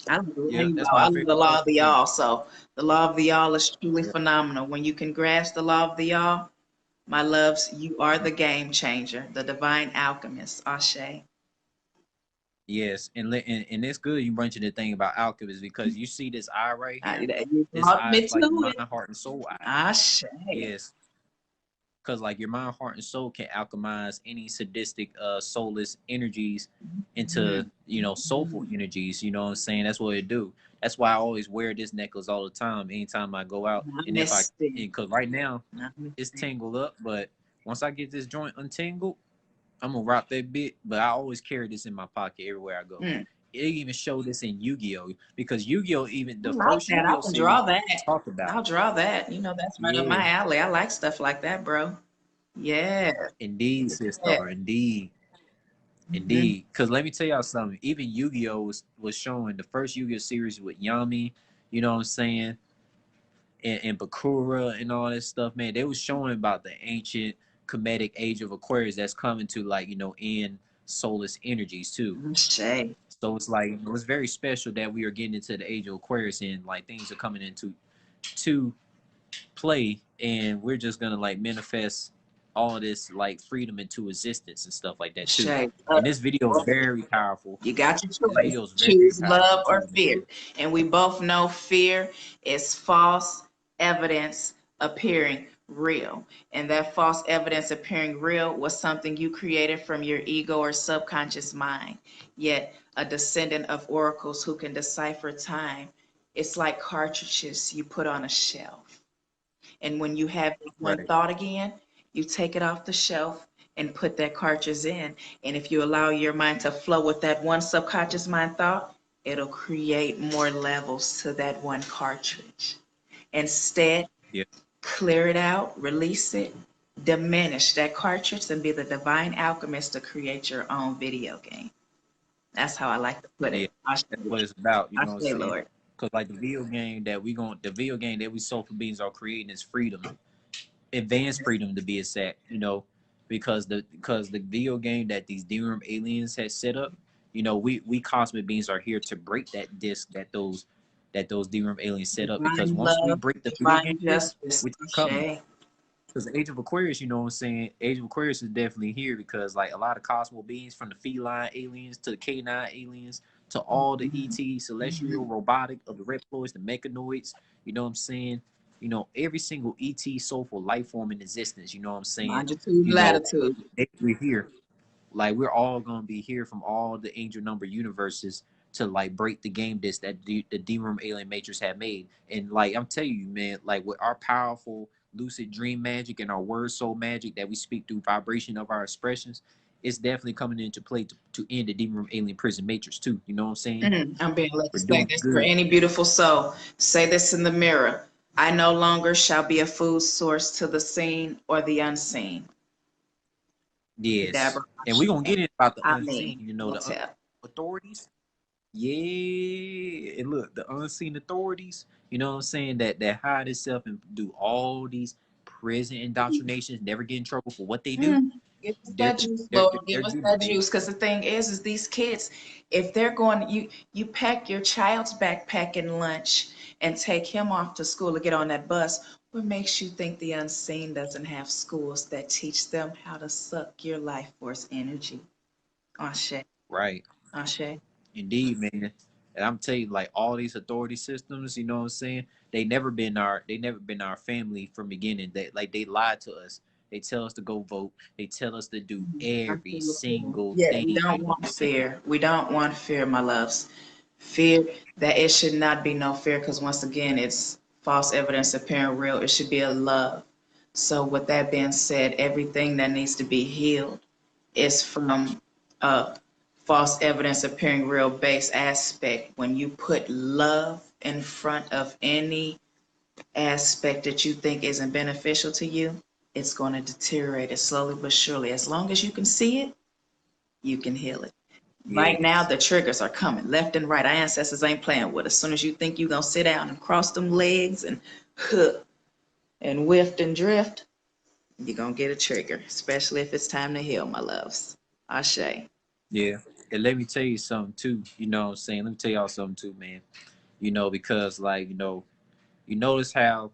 I love, Yep, you know, that's I my love the favorite law color of the too. all. So the law of the all is truly Yep. phenomenal. When you can grasp the law of the all, my loves, you are the game changer, the divine alchemist. Ashe. Yes, and it's good you mentioned the thing about alchemists because you see this eye right here. You This brought eye me is like the to mind, it. heart, and soul eye. Ashe. Yes, because like your mind, heart, and soul can alchemize any sadistic, soulless energies into soulful energies. You know what I'm saying? That's what it do. That's why I always wear this necklace all the time, anytime I go out. And if I, Namaste. because right now it's Namaste. tangled up, but once I get this joint untangled, I'm gonna rock that bit. But I always carry this in my pocket everywhere I go. Mm, It even showed this in Yu-Gi-Oh! Because Yu-Gi-Oh! Even I the like first that. I Yu-Gi-Oh! can series draw that. talked about I'll it. draw that. You know, that's right up Yeah, my alley. I like stuff like that, bro. Yeah. indeed, Yeah. sister, indeed. Mhm. Indeed, because let me tell y'all something. Even Yu-Gi-Oh was showing the first Yu-Gi-Oh series with Yami, you know what I'm saying, and Bakura and all that stuff. Man, they was showing about the ancient Kemetic age of Aquarius that's coming to like in soulless energies too. Shay. So it's like it was very special that we are getting into the age of Aquarius and like things are coming into to play, and we're just gonna like manifest. all this like freedom into existence and stuff like that too. Shay, And this video is very powerful. you got your This choice. video is very Choose powerful love or too, fear. man. And we both know fear is false evidence appearing real. And that false evidence appearing real was something you created from your ego or subconscious mind. Yet, a descendant of oracles who can decipher time, it's like cartridges you put on a shelf. And when you have one Right. thought again, you take it off the shelf and put that cartridge in. And if you allow your mind to flow with that one subconscious mind thought, it'll create more levels to that one cartridge. Instead, Yeah. clear it out, release it, diminish that cartridge, and be the divine alchemist to create your own video game. That's how I like to put Yeah. it. I That's say, what it's about. You I know what I'm say, saying? Lord. Because like the video game that we soulful beings are creating is freedom, advanced freedom to be exact. You know, because the video game that these DRM aliens had set up, you know, we cosmic beings are here to break that disc that those DRM aliens set up. Because Divine once we love, break the video game divine disc, justice. which is coming, Ashe. because the Age of Aquarius, you know what I'm saying? Age of Aquarius is definitely here because like a lot of cosmo beings, from the feline aliens to the canine aliens to all the ET, celestial, robotic, of the reptiloids, the mechanoids, you know what I'm saying? You know, every single ET soulful life form in existence, you know what I'm saying? Longitude, You know, latitude. we're here. Like we're all gonna be here from all the angel number universes to like break the game disc that the D-Room Alien Matrix had made. And like I'm telling you, man, like with our powerful lucid dream magic and our word soul magic that we speak through vibration of our expressions, it's definitely coming into play to end the D-Room Alien Prison Matrix too. You know what I'm saying? I'm being led to We're say doing this for good. any beautiful soul. Say this in the mirror. I no longer shall be a food source to the seen or the unseen. Yes. Kadabra And we're gonna Ashe. get in about the Amen. unseen, you know, the Motel. authorities. Yeah, and look, the unseen authorities, you know what I'm saying, that hide itself and do all these prison indoctrinations, never get in trouble for what they do. Give us They're that juice, they're Lord. Give they're us good, that man. juice. Because the thing is these kids, if they're going, you pack your child's backpack and lunch and take him off to school to get on that bus. What makes you think the unseen doesn't have schools that teach them how to suck your life force energy? Ashe. Right. Ashe. Indeed, man. And I'm telling you, like all these authority systems, you know what I'm saying? They never been our family from beginning. They lied to us. They tell us to go vote. They tell us to do every single Yeah, thing, we you don't know what want I'm saying? fear. We don't want fear, my loves. Fear, that it should not be no fear because once again, it's false evidence appearing real. It should be a love. So, with that being said, everything that needs to be healed is from a false evidence appearing real base aspect. When you put love in front of any aspect that you think isn't beneficial to you, it's going to deteriorate it slowly but surely. As long as you can see it, you can heal it. Right now, Yes. the triggers are coming left and right. Our ancestors ain't playing with us. As soon as you think you're going to sit down and cross them legs and hook and whiff and drift, you're going to get a trigger, especially if it's time to heal, my loves. Ashe. Yeah. And let me tell you something too, you know what I'm saying? Let me tell y'all something too, man. You know, because like, you notice how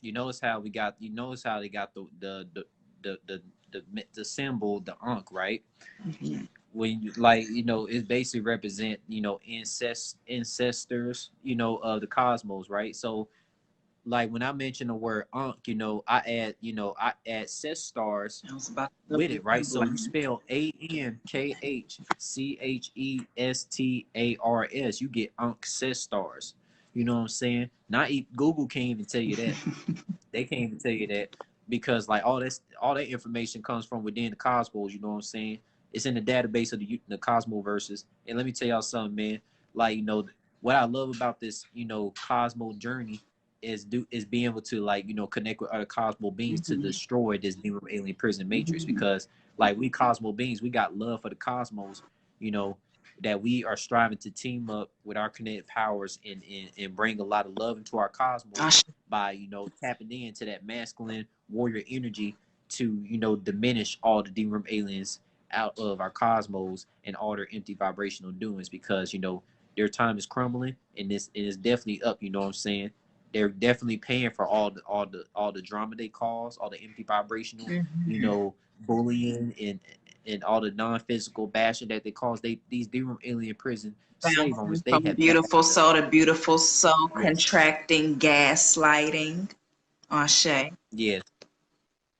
you notice how they got the symbol, the Ankh, right? Mhm. When you, like, you know, it basically represent, you know, ancestors, you know, of the cosmos, right? So like when I mention the word Ankh, I add set stars I was about to with double it, right? So you underline. spell ANKHCHESTARS, you get Ankh. You know what I'm saying? Not Google can't even tell you that. They can't even tell you that because like all that information comes from within the cosmos. You know what I'm saying? It's in the database of the cosmoverses. And let me tell y'all something, man. Like, you know, what I love about this, you know, cosmo journey is being able to, like, you know, connect with other cosmo beings to Mhm. destroy this new alien prison matrix, Mhm. because like we cosmo beings, we got love for the cosmos, you know, that we are striving to team up with our kinetic powers and bring a lot of love into our cosmos Ashe. by, you know, tapping into that masculine warrior energy to, you know, diminish all the D-Room aliens out of our cosmos and all their empty vibrational doings, because, you know, their time is crumbling and this it is definitely up, you know what I'm saying? they're definitely paying for all the drama they cause, all the empty vibrational, you Mhm. know, bullying and all the non-physical bashing that they cause. These demon alien prison slave owners, Bouncing they from have bashed beautiful us. soul to beautiful soul, Yes, contracting, gaslighting. Ashe. yes,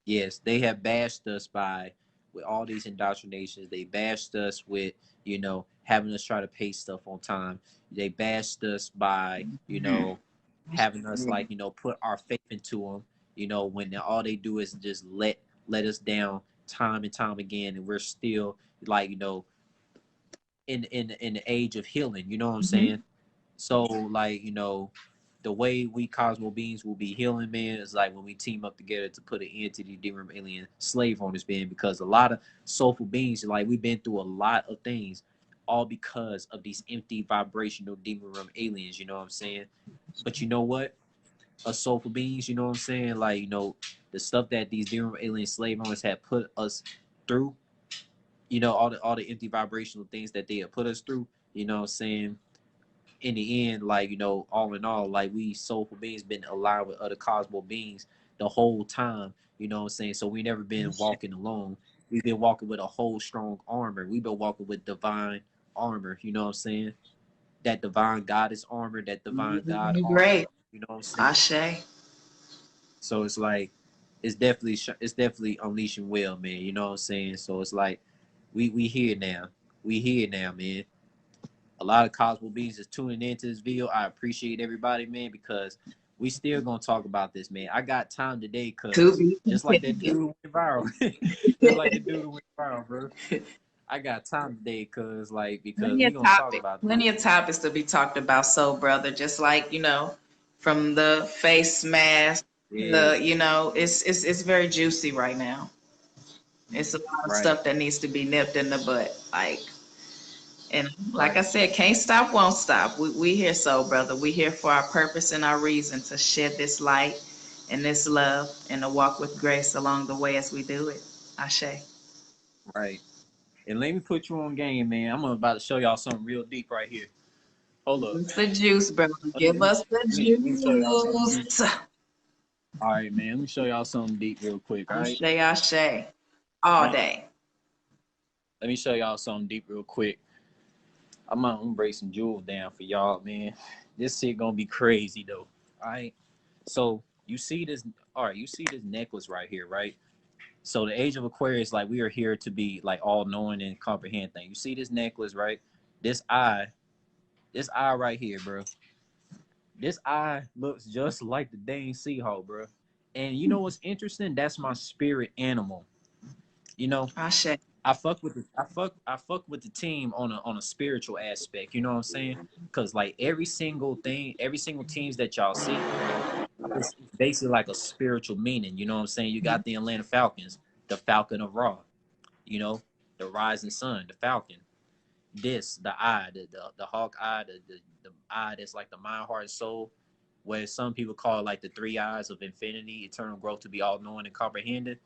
yes. They have bashed us by with all these indoctrinations. They bashed us with, having us try to pay stuff on time. They bashed us by, Mhm. having us like, put our faith into them. When all they do is just let us down time and time again, and we're still like, in the age of healing. You know what I'm saying? Mhm. So like, the way we Cosmo beings will be healing, man, is like when we team up together to put an end to the demon alien slave owners, man, because a lot of soulful beings, like we've been through a lot of things, all because of these empty vibrational demon realm aliens, you know what I'm saying? But you know what? Us soulful beings, you know what I'm saying? Like, the stuff that these demon alien slave owners have put us through, all the empty vibrational things that they have put us through, you know what I'm saying? In the end, like, all in all, like we soulful beings been aligned with other cosmo beings the whole time, you know what I'm saying? So we never been walking alone. We've been walking with a whole strong armor. We've been walking with divine armor, you know what I'm saying? That divine goddess armor, that divine God armor, Great. you know what I'm saying? Ashe. So it's like it's definitely unleashing well, man, you know what I'm saying? So it's like we here now. We here now, man. A lot of Cosmo Beans is tuning into this video. I appreciate everybody, man, because we still gonna talk about this, man. I got time today, To cause be just like that continued. dude went viral, just like the dude who went viral, bro. I got time today, cause like because Plenty we of gonna talk topics. about this. Plenty of topics to be talked about, soul brother. Just like, from the face mask, Yeah, it's very juicy right now. It's a lot of right, stuff that needs to be nipped in the butt. And like I right, said, can't stop, won't stop. We here, soul brother. We here for our purpose and our reason to shed this light and this love and to walk with grace along the way as we do it. Ashe. right. And let me put you on game, man. I'm about to show y'all something real deep right here. Hold up, Give us man. the juice, brother. Let me, Give let me, us the let me show y'all something deep. juice. All right, man. Let me show y'all something deep real quick. All right. Ashe, ashe. All day. Let me show y'all something deep real quick. I'm gonna break some jewels down for y'all, man. This shit gonna be crazy though. All right. So you see this? All right. You see this necklace right here, right? So the age of Aquarius, like we are here to be like all knowing and comprehend things. You see this necklace, right? This eye, this eye right here, bro. This eye looks just like the dang Seahawk, bro. And you know what's interesting? That's my spirit animal. You know, Ashe. I fuck with the team on a spiritual aspect. You know what I'm saying? Because like every single teams that y'all see, it's basically like a spiritual meaning. You know what I'm saying? You got the Atlanta Falcons, the Falcon of Ra. You know, the Rising Sun, the Falcon. This, the eye, the hawk eye, the eye that's like the mind, heart, and soul. Where some people call it like the three eyes of infinity, eternal growth to be all knowing and comprehended.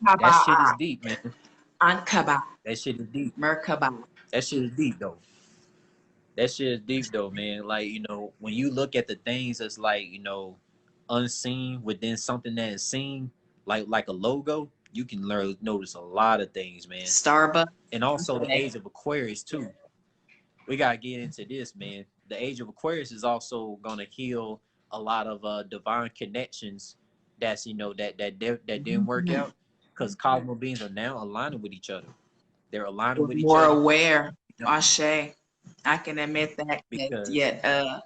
That shit is Kaba'a. deep, man. Ankaba. That shit is deep. Merkaba. That shit is deep though. That shit is deep though, man. Like, when you look at the things that's like, unseen within something that is seen, like a logo, you can notice a lot of things, man. Starbucks. And also the Ashe. age of Aquarius too. We gotta get into this, man. The age of Aquarius is also gonna heal a lot of divine connections that's that didn't work Mhm. out because cosmo beings are now aligning with each other. They're aligning We're with each more other, aware. you know, Ashe. I can admit that. because Yet, yeah,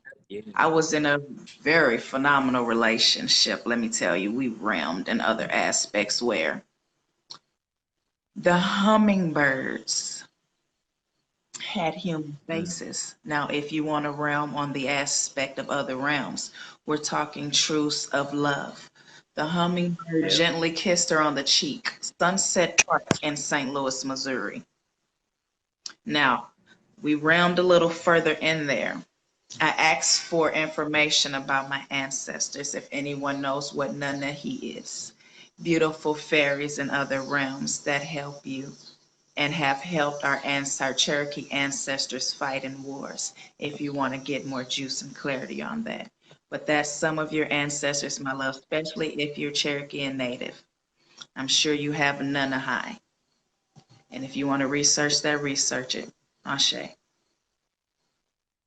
I was in a very phenomenal relationship. Let me tell you, we realmed in other aspects where the hummingbirds had human mm, faces. Now, if you want to realm on the aspect of other realms, we're talking truths of love. The hummingbird yeah, gently kissed her on the cheek. Sunset Park in St. Louis, Missouri. Now, we realmed a little further in there. I asked for information about my ancestors, if anyone knows what Nanahi is. Beautiful fairies in other realms that help you and have helped our Cherokee ancestors fight in wars, if you want to get more juice and clarity on that. But that's some of your ancestors, my love, especially if you're Cherokee and Native. I'm sure you have Nunahai. And if you want to research that, research it. Ashe.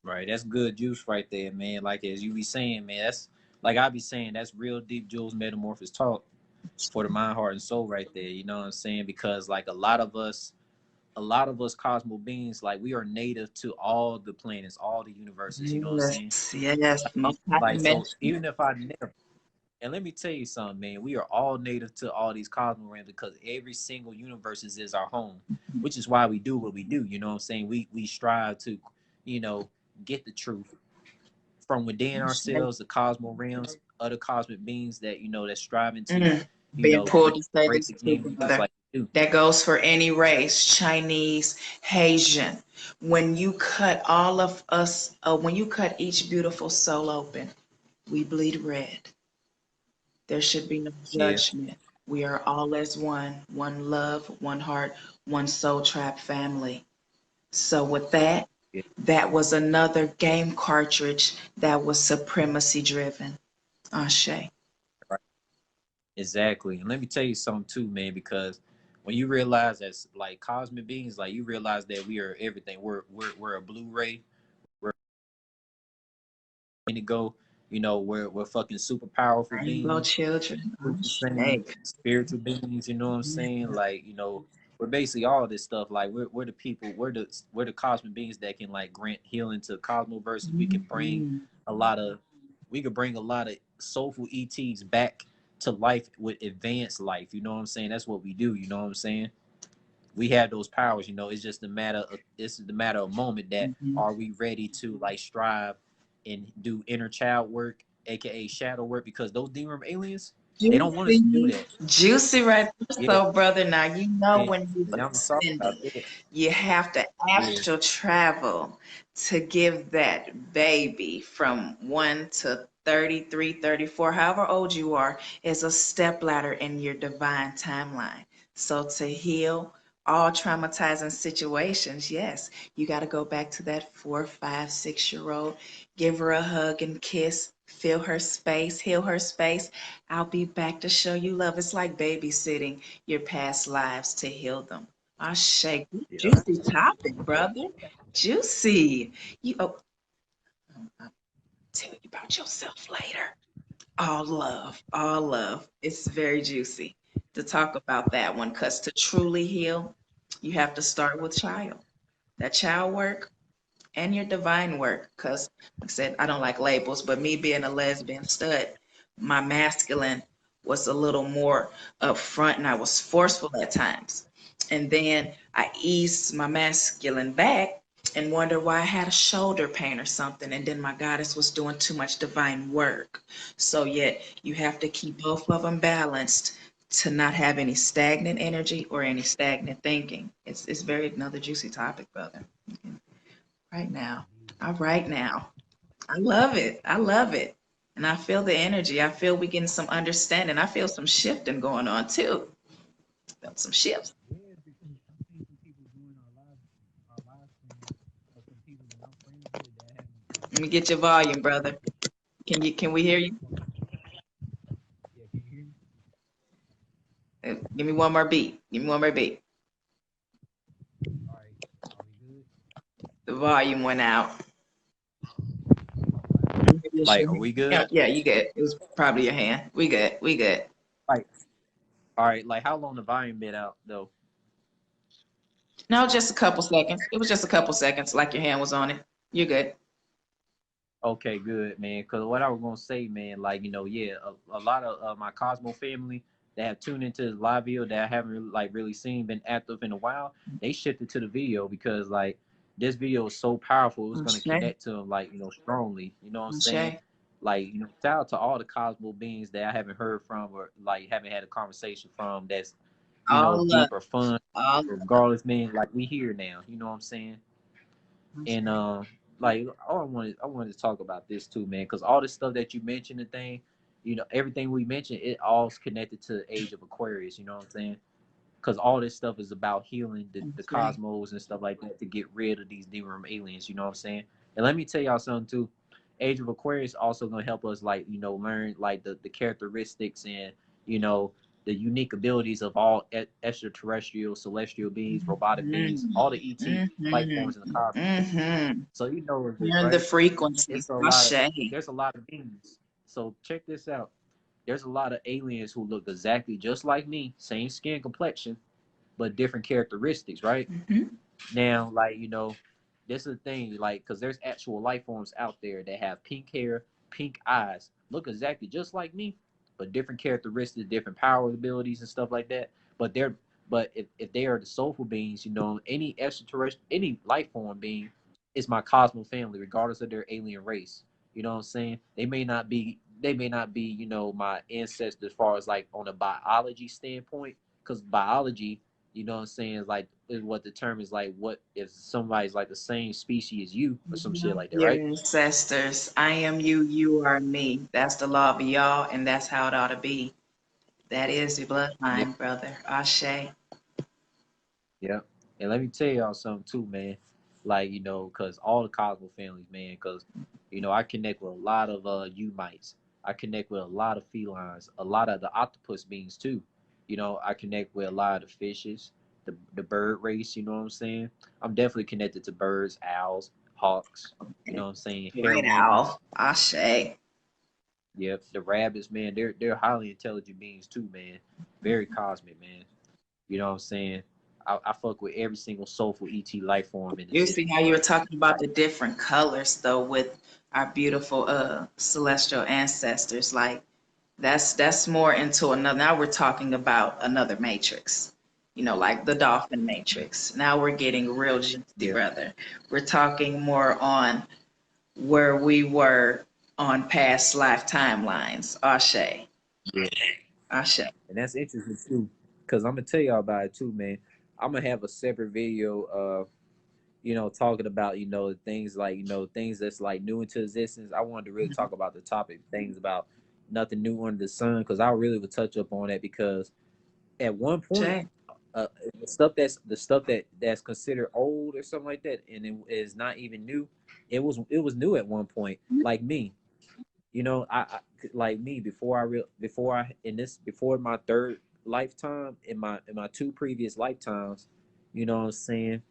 Right, that's good juice right there, man. Like as you be saying, man, that's like I be saying, that's real deep Jules metamorphosis talk for the mind, heart, and soul right there. You know what I'm saying? Because like a lot of us cosmo beings, like we are native to all the planets, all the universes. You know what I'm saying? Yes, yes. Most high Like so, dimension. even if I never, and let me tell you something, man, we are all native to all these cosmo realms because every single universe is our home, which is why we do what we do. You know what I'm saying? We strive to, you know, get the truth from within Ashe. ourselves, the cosmo realms, other cosmic beings that that's striving to, Mm. Being pulled to say break this the too, game just brother. like we do. That goes for any race, Chinese, Haitian. When you cut all of us, when you cut each beautiful soul open, we bleed red. There should be no Yeah, judgment. We are all as one love, one heart, one soul trap family. So with that, yeah, that was another game cartridge that was supremacy driven. Ashe. right. Exactly. And let me tell you something too, man, because when you realize that's like cosmic beings, like you realize that we are everything. We're a Blu-ray, we're indigo, we're fucking super powerful Rainbow beings. children. What you Ashe. saying, spiritual beings, you know what I'm saying? Like, we're basically all this stuff. Like we're the people, we're the cosmic beings that can like grant healing to cosmoverses. We can bring Mhm. a lot of we could bring a lot of soulful ETs back to life with advanced life. You know what I'm saying? That's what we do, you know what I'm saying? We have those powers, it's just a matter of moment that Mhm. are we ready to like strive and do inner child work, aka shadow work, because those demon aliens, they don't want us to do Juicy, that. juicy right there. Yeah, So, brother, now you know and, when you've and I'm talking about ascended, that. you have to Yeah, astral travel to give that baby from 1 to 33, 34, however old you are, is a step ladder in your divine timeline. So, to heal all traumatizing situations, yes, you got to go back to that 4, 5, 6 year old, give her a hug and kiss, fill her space, heal her space. I'll be back to show you love. It's like babysitting your past lives to heal them. I shake. yeah, Juicy topic, brother. Juicy. You I'll tell you about yourself later. All love, all love. It's very juicy to talk about that one because to truly heal, you have to start with child. That child work and your divine work. Because, like I said, I don't like labels, but me being a lesbian stud, my masculine was a little more upfront and I was forceful at times. And then I eased my masculine back and wondered why I had a shoulder pain or something. And then my goddess was doing too much divine work. So, yet, you have to keep both of them balanced to not have any stagnant energy or any stagnant thinking. It's very another juicy topic, brother. Right now. All right now. I love it. I love it. And I feel the energy. I feel we getting some understanding. I feel some shifting going on too. Felt some shifts. yeah. Because I've seen some people doing our live streams, or some people that I'm friends with that haven't Let me been get your on volume, brother. Can we hear you? Yeah, can you hear me? Give me one more beat. Give me one more beat. All right, are we good? The volume went out. Like, are we good? Yeah, yeah, you good. It was probably your hand. We good. We good. Like, all right, like how long the volume been out though? No, just a couple seconds. It was just a couple seconds, like your hand was on it. You're good. Okay, good, man. Because what I was gonna say, man, like yeah, a lot of my Cosmo family that have tuned into this live video that I haven't really, like really seen, been active in a while. They shifted to the video because like this video is so powerful. It was gonna Shay. connect to them like strongly. You know what I'm saying? Shay. Like shout out to all the Cosmo beings that I haven't heard from or like haven't had a conversation from. That's All love. deep or fun. All Regardless, man, like we here now. You know what I'm saying? And love. like I wanted to talk about this too, man, because all this stuff that you mentioned, the thing, everything we mentioned, it all's connected to the age of Aquarius. You know what I'm saying? Because all this stuff is about healing the cosmos and stuff like that to get rid of these demon aliens. You know what I'm saying? And let me tell y'all something too. Age of Aquarius also gonna help us like learn like the characteristics and you know the unique abilities of all extraterrestrial, celestial beings, robotic beings, Mm-hmm. all the ET life Mm-hmm. forms in the cosmos. Mm-hmm. So this, Hearing the right? frequency. It's a lot of Ashe. there's a lot of beings. So check this out. There's a lot of aliens who look exactly just like me, same skin complexion, but different characteristics, right? Mm-hmm. Now, like, this is the thing, like, because there's actual life forms out there that have pink hair, pink eyes, look exactly just like me, but different characteristics, different power abilities and stuff like that. But if they are the soulful beings, any extraterrestrial, any life form being is my Cosmo family, regardless of their alien race. You know what I'm saying? They may not be, my ancestors as far as like on a biology standpoint, because biology, you know what I'm saying, is what determines like what if somebody's like the same species as you or some shit like that, Your right? ancestors. I am you, you are me. That's the law of y'all, and that's how it ought to be. That is your Yeah, bloodline, brother. Ashe. yeah. And let me tell y'all something too, man. Like, cause all the Cosmo families, man, cause I connect with a lot of Umites. I connect with a lot of felines, a lot of the octopus beings too. I connect with a lot of the fishes, the bird race, you know what I'm saying? I'm definitely connected to birds, owls, hawks, you know what I'm saying, Great herons. owl. Ashe. Yep, the rabbits, man, they're highly intelligent beings too, man. Very cosmic, man. You know what I'm saying? I fuck with every single soulful ET life form in You see existence, how you were bro. talking about the different colors though with our beautiful celestial ancestors. Like that's more into another, now we're talking about another matrix. Like the dolphin matrix. Now we're getting real juicy, Yeah, brother. We're talking more on where we were on past life timelines. Ashe. yeah, Ashe. and that's interesting too, cause I'm gonna tell y'all about it too, man. I'm gonna have a separate video, talking about things like things that's like new into existence. I wanted to really talk about the topic, things about nothing new under the sun, cause I really would touch up on that because at one point, Ashe. uh, the stuff that's considered old or something like that, and it is not even new. It was new at one point. Like me, I like me before my third lifetime in my two previous lifetimes. You know what I'm saying?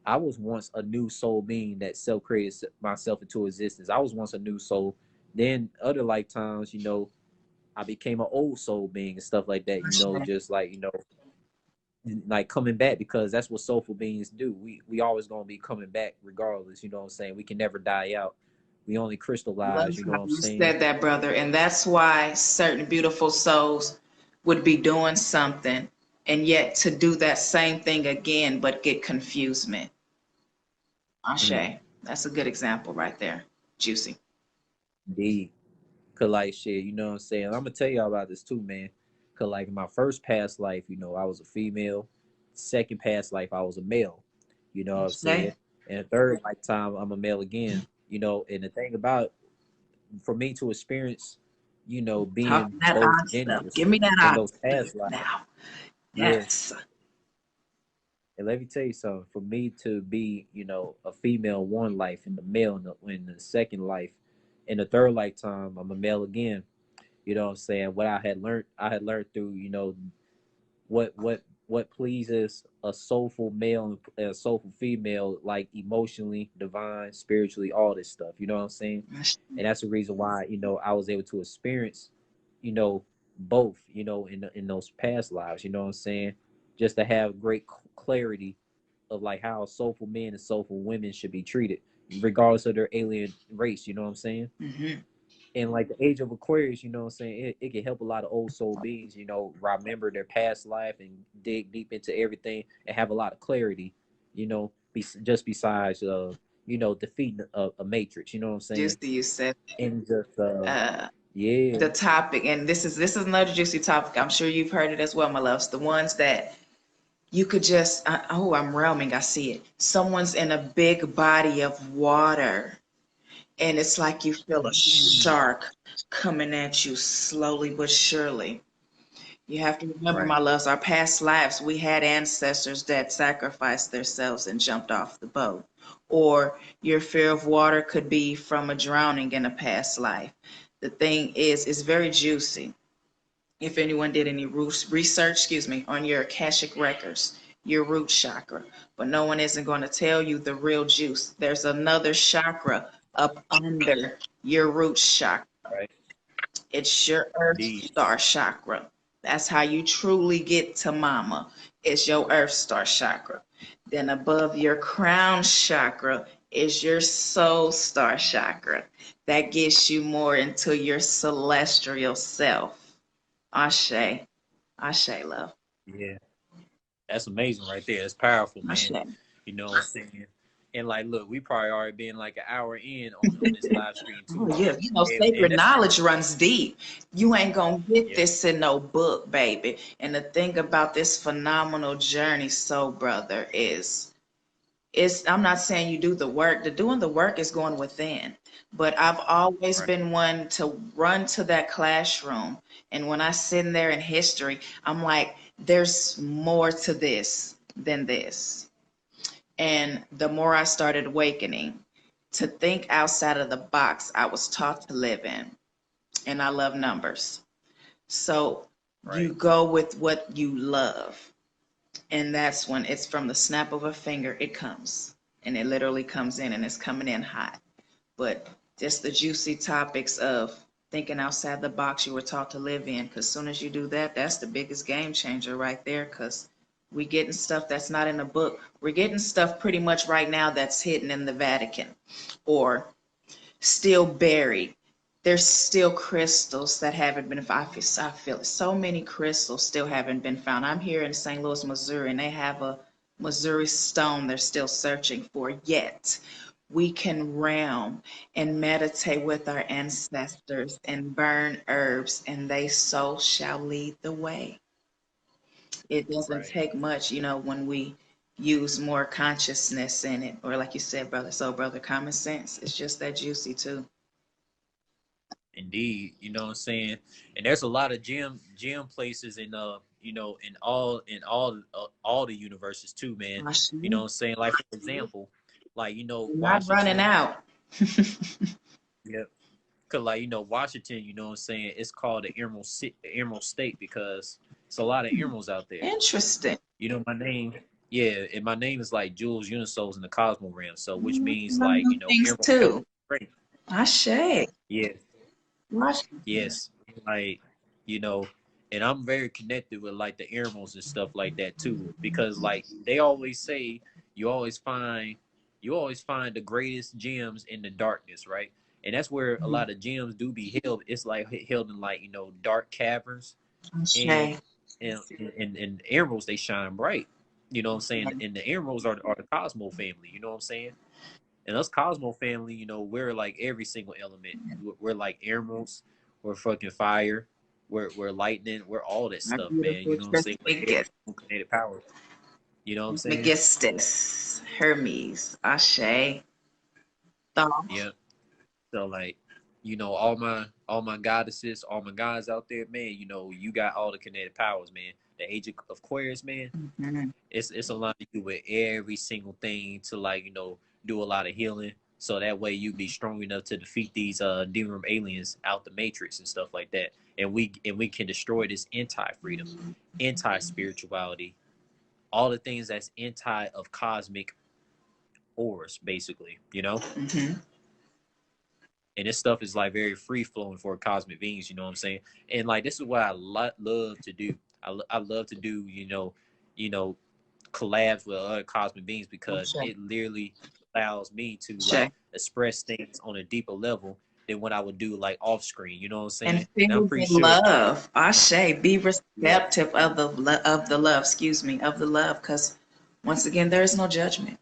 I was once a new soul being that self created myself into existence. I was once a new soul. Then other lifetimes, I became an old soul being and stuff like that. Ashe. Just like like coming back because that's what soulful beings do. We always gonna be coming back regardless. You know what I'm saying? We can never die out. We only Love crystallize. You know how what I'm you saying? said that, brother. And that's why certain beautiful souls would be doing something and yet to do that same thing again, but get confusement. Mm, Ashe. That's a good example right there. Juicy. indeed. Cause like shit, you know what I'm saying? I'm gonna tell y'all about this too, man. Cause like in my first past life, I was a female. Second past life, I was a male. You know what I'm saying? Ashe. And the third lifetime, I'm a male again. And the thing about for me to experience, being Talking that both odd stuff. genders Give me that in odd those stuff past lives, now. yeah. Yes. And let me tell you something. For me to be, a female one life and the male in the second life, in the third lifetime, I'm a male again. You know what I'm saying? What I had learned through, what pleases a soulful male and a soulful female, like emotionally, divine, spiritually, all this stuff. You know what I'm saying? Ashe. And that's the reason why I was able to experience, you know, both, in those past lives. You know what I'm saying? Just to have great clarity of like how soulful men and soulful women should be treated, regardless of their alien race. You know what I'm saying? Mm-hmm. And like the age of Aquarius, you know what I'm saying, it can help a lot of old soul beings, remember their past life and dig deep into everything and have a lot of clarity, just besides defeating a matrix, you know what I'm saying? Juicy, you said And just uh, yeah, the topic, and this is another juicy topic. I'm sure you've heard it as well, my loves. The ones that you could just, oh, I'm roaming. I see it. Someone's in a big body of water, and it's like you feel a shark coming at you slowly but surely. You have to remember, right, my loves, our past lives, we had ancestors that sacrificed themselves and jumped off the boat. or your fear of water could be from a drowning in a past life. The thing is, it's very juicy. If anyone did any research, on your Akashic records, your root chakra, but no one isn't going to tell you the real juice. There's another chakra up under your root chakra. Right. It's your earth Indeed. star chakra. That's how you truly get to mama. It's your earth star chakra. Then above your crown chakra is your soul star chakra. That gets you more into your celestial self. Ashe. Ashe, love. Yeah. That's amazing right there. It's powerful, man. Ashe. You know what I'm saying? And like, look, we probably already been like an hour in on this live stream too. Oh, yeah. And Sacred that's knowledge runs deep. You ain't gonna get yeah, this in no book, baby. And the thing about this phenomenal journey, so brother, is I'm not saying you do the work. The doing the work is going within. But I've always right. been one to run to that classroom. And when I sit in there in history, I'm like, there's more to this than this. And the more I started awakening to think outside of the box I was taught to live in. And I love numbers. So you Right. go with what you love. And that's when it's from the snap of a finger, it comes. And it literally comes in and it's coming in hot. But just the juicy topics of thinking outside the box you were taught to live in. Because as soon as you do that, that's the biggest game changer right there. Because we getting stuff that's not in a book. We're getting stuff pretty much right now that's hidden in the Vatican or still buried. There's still crystals that haven't been found. I feel so many crystals still haven't been found. I'm here in St. Louis, Missouri, and they have a Missouri stone they're still searching for. Yet we can realm and meditate with our ancestors and burn herbs, and they so shall lead the way. It doesn't Right. take much, when we use more consciousness in it, or like you said, brother, so brother, common sense. It's just that juicy too. Indeed. You know what I'm saying? And there's a lot of gym places in all the universes too, man. You know what I'm saying? Like for example, like Not running Washington. out. Yep. Cause like Washington, you know what I'm saying? It's called the Emerald State because it's a lot of emeralds out there. Interesting. My name, yeah, and my name is like JewelsUnisouls in the Cosmo realm. So which means Learn like new things emerald too. strength. Ashe. Yeah, Washington. yes, like you know, and I'm very connected with like the emeralds and stuff like that too because like they always say you always find you always find the greatest gems in the darkness, right? And that's where a lot of gems do be held. It's like held in like dark caverns and Ashe. and emeralds they shine bright. You know what I'm saying? And the emeralds are the Cosmo family. You know what I'm saying? And us Cosmo family, we're like every single element. We're like emeralds. We're fucking fire. We're lightning. We're all that Our stuff, man. You beautiful know what I'm saying? We're every Trismegistus. single kinetic power. You know what I'm saying? Megistus. Hermes. Ashe. Thought. Yeah. So like, all my goddesses, all my guys out there, man. You got all the kinetic powers, man. The age of Aquarius, man. Mhm. It's a lot to do with every single thing to like do a lot of healing so that way you be strong enough to defeat these demon aliens out the matrix and stuff like that, and we can destroy this anti-freedom, anti-spirituality, all the things that's anti of cosmic auras basically. Mhm. And this stuff is like very free flowing for cosmic beings, you know what I'm saying? And like this is what I love to do. I love to do you know collabs with other cosmic beings because Ashe. it literally allows me to Ashe. like express things on a deeper level than what I would do like off screen. You know what I'm And saying? And I'm feel pretty the sure. love. Ashe. Be Yeah. receptive of of the love. Of the love, because once again, there is no judgment.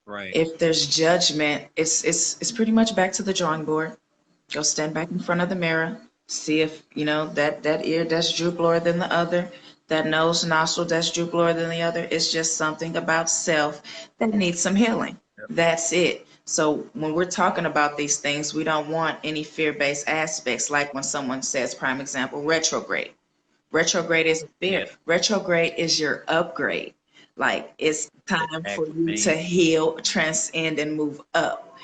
Right. If there's judgment, it's pretty much back to the drawing board. Go stand back in front of the mirror, see if that ear that's droop lower than the other, that nose nostril that's droop lower than the other. It's just something about self that needs some healing. Yep. That's it. So when we're talking about these things, we don't want any fear-based aspects, like when someone says, prime example, retrograde. Retrograde is fear. Yeah. Retrograde is your upgrade. Like it's time for Exactly, you to man. heal, transcend, and move up.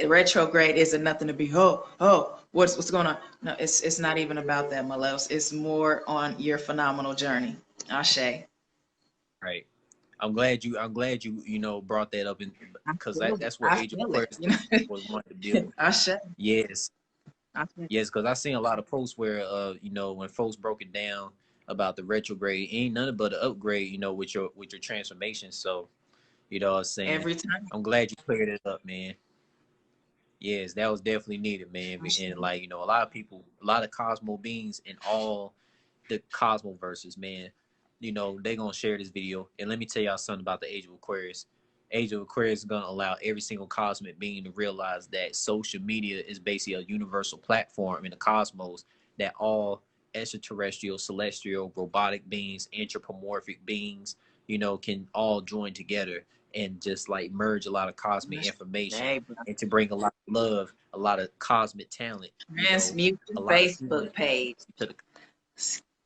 Retrograde isn't nothing to be, oh, what's going on? No, it's not even about that, my loves. It's more on your phenomenal journey. Ashe. Right. I'm glad you brought that up, I because feel it. that's what I Age of feel it. Aquarius You know, was wanting to build. Ashe. Yes. Ashe. Yes, because I seen a lot of posts where when folks broke it down about the retrograde, ain't nothing but an upgrade, with your transformation. So, what I'm saying. Every time. I'm glad you cleared it up, man. Yes, that was definitely needed, man. Ashe. And like, a lot of people, a lot of Cosmo beings in all the Cosmo verses, man, they gonna share this video. And let me tell y'all something about the Age of Aquarius. Age of Aquarius is gonna allow every single cosmic being to realize that social media is basically a universal platform in the cosmos, that all extraterrestrial, celestial, robotic beings, anthropomorphic beings, can all join together and just like merge a lot of cosmic Ashe. information, Hey, bro. and to bring a lot of love, a lot of cosmic talent, Transmute a the lot of Facebook page. to the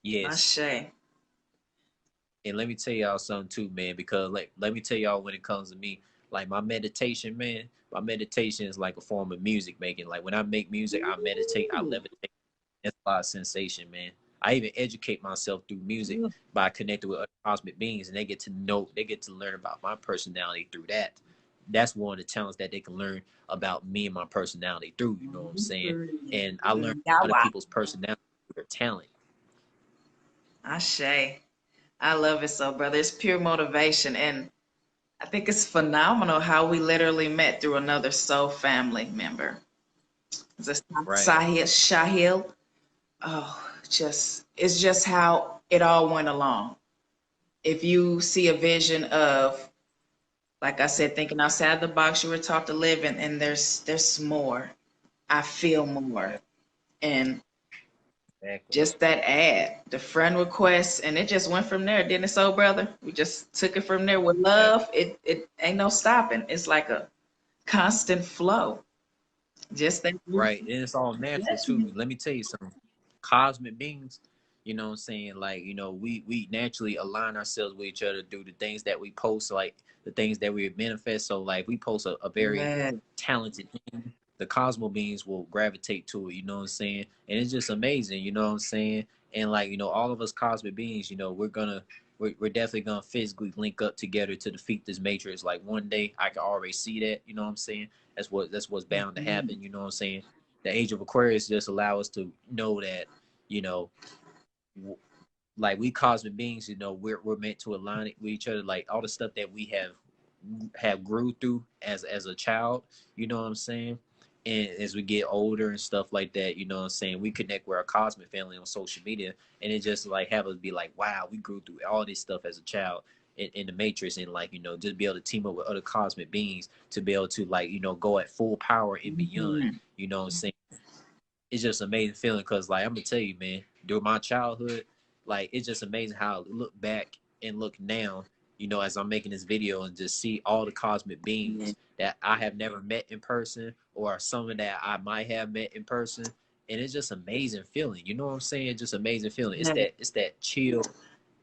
yes. Ashe. And let me tell y'all something too, man, because like let me tell y'all, when it comes to me, like my meditation, man, my meditation is like a form of music making. Like when I make music, I meditate, I Ooh. levitate. It's a lot of sensation, man. I even educate myself through music Ooh. by connecting with other cosmic beings, and they get to learn about my personality through that. That's one of the talents that they can learn about me and my personality through, you know what I'm saying? And I learned a lot of Yawa. people's personality through their talent. Ashe. I love it so, brother. It's pure motivation. And I think it's phenomenal how we literally met through another soul family member. This Right. Shahil. Oh, it's just how it all went along. If you see a vision of, like I said, thinking outside the box, you were taught to live in, and there's more. I feel more. Yeah, And exactly. just that ad, the friend request, and it just went from there, didn't it, soul brother? We just took it from there with Yeah. love. It ain't no stopping. It's like a constant flow. Just that Right. And it's all natural too. connection. Let me tell you something. Cosmic beings, what I'm saying? Like, we naturally align ourselves with each other through the things that we post, like the things that we manifest. So like we post a very Man, talented thing, the Cosmo beings will gravitate to it, you know what I'm saying? And it's just amazing, you know what I'm saying? And like, all of us cosmic beings, we're definitely gonna physically link up together to defeat this matrix. Like one day I can already see that, you know what I'm saying? That's what's bound to happen, you know what I'm saying? The Age of Aquarius just allow us to know that, you know, like we cosmic beings, we're meant to align it with each other. Like all the stuff that we have grew through as a child, you know what I'm saying? And as we get older and stuff like that, you know what I'm saying, we connect with our cosmic family on social media, and it just like have us be like, wow, we grew through all this stuff as a child in the matrix, and like, just be able to team up with other cosmic beings to be able to like, go at full power and beyond, mhm. you know what I'm saying? It's just amazing feeling, because like I'm gonna tell you, man, during my childhood, like it's just amazing how I look back and look now, as I'm making this video, and just see all the cosmic Yeah. beings that I have never met in person, or some that I might have met in person. And it's just amazing feeling, you know what I'm saying? Just amazing feeling. It's Yeah. that chill,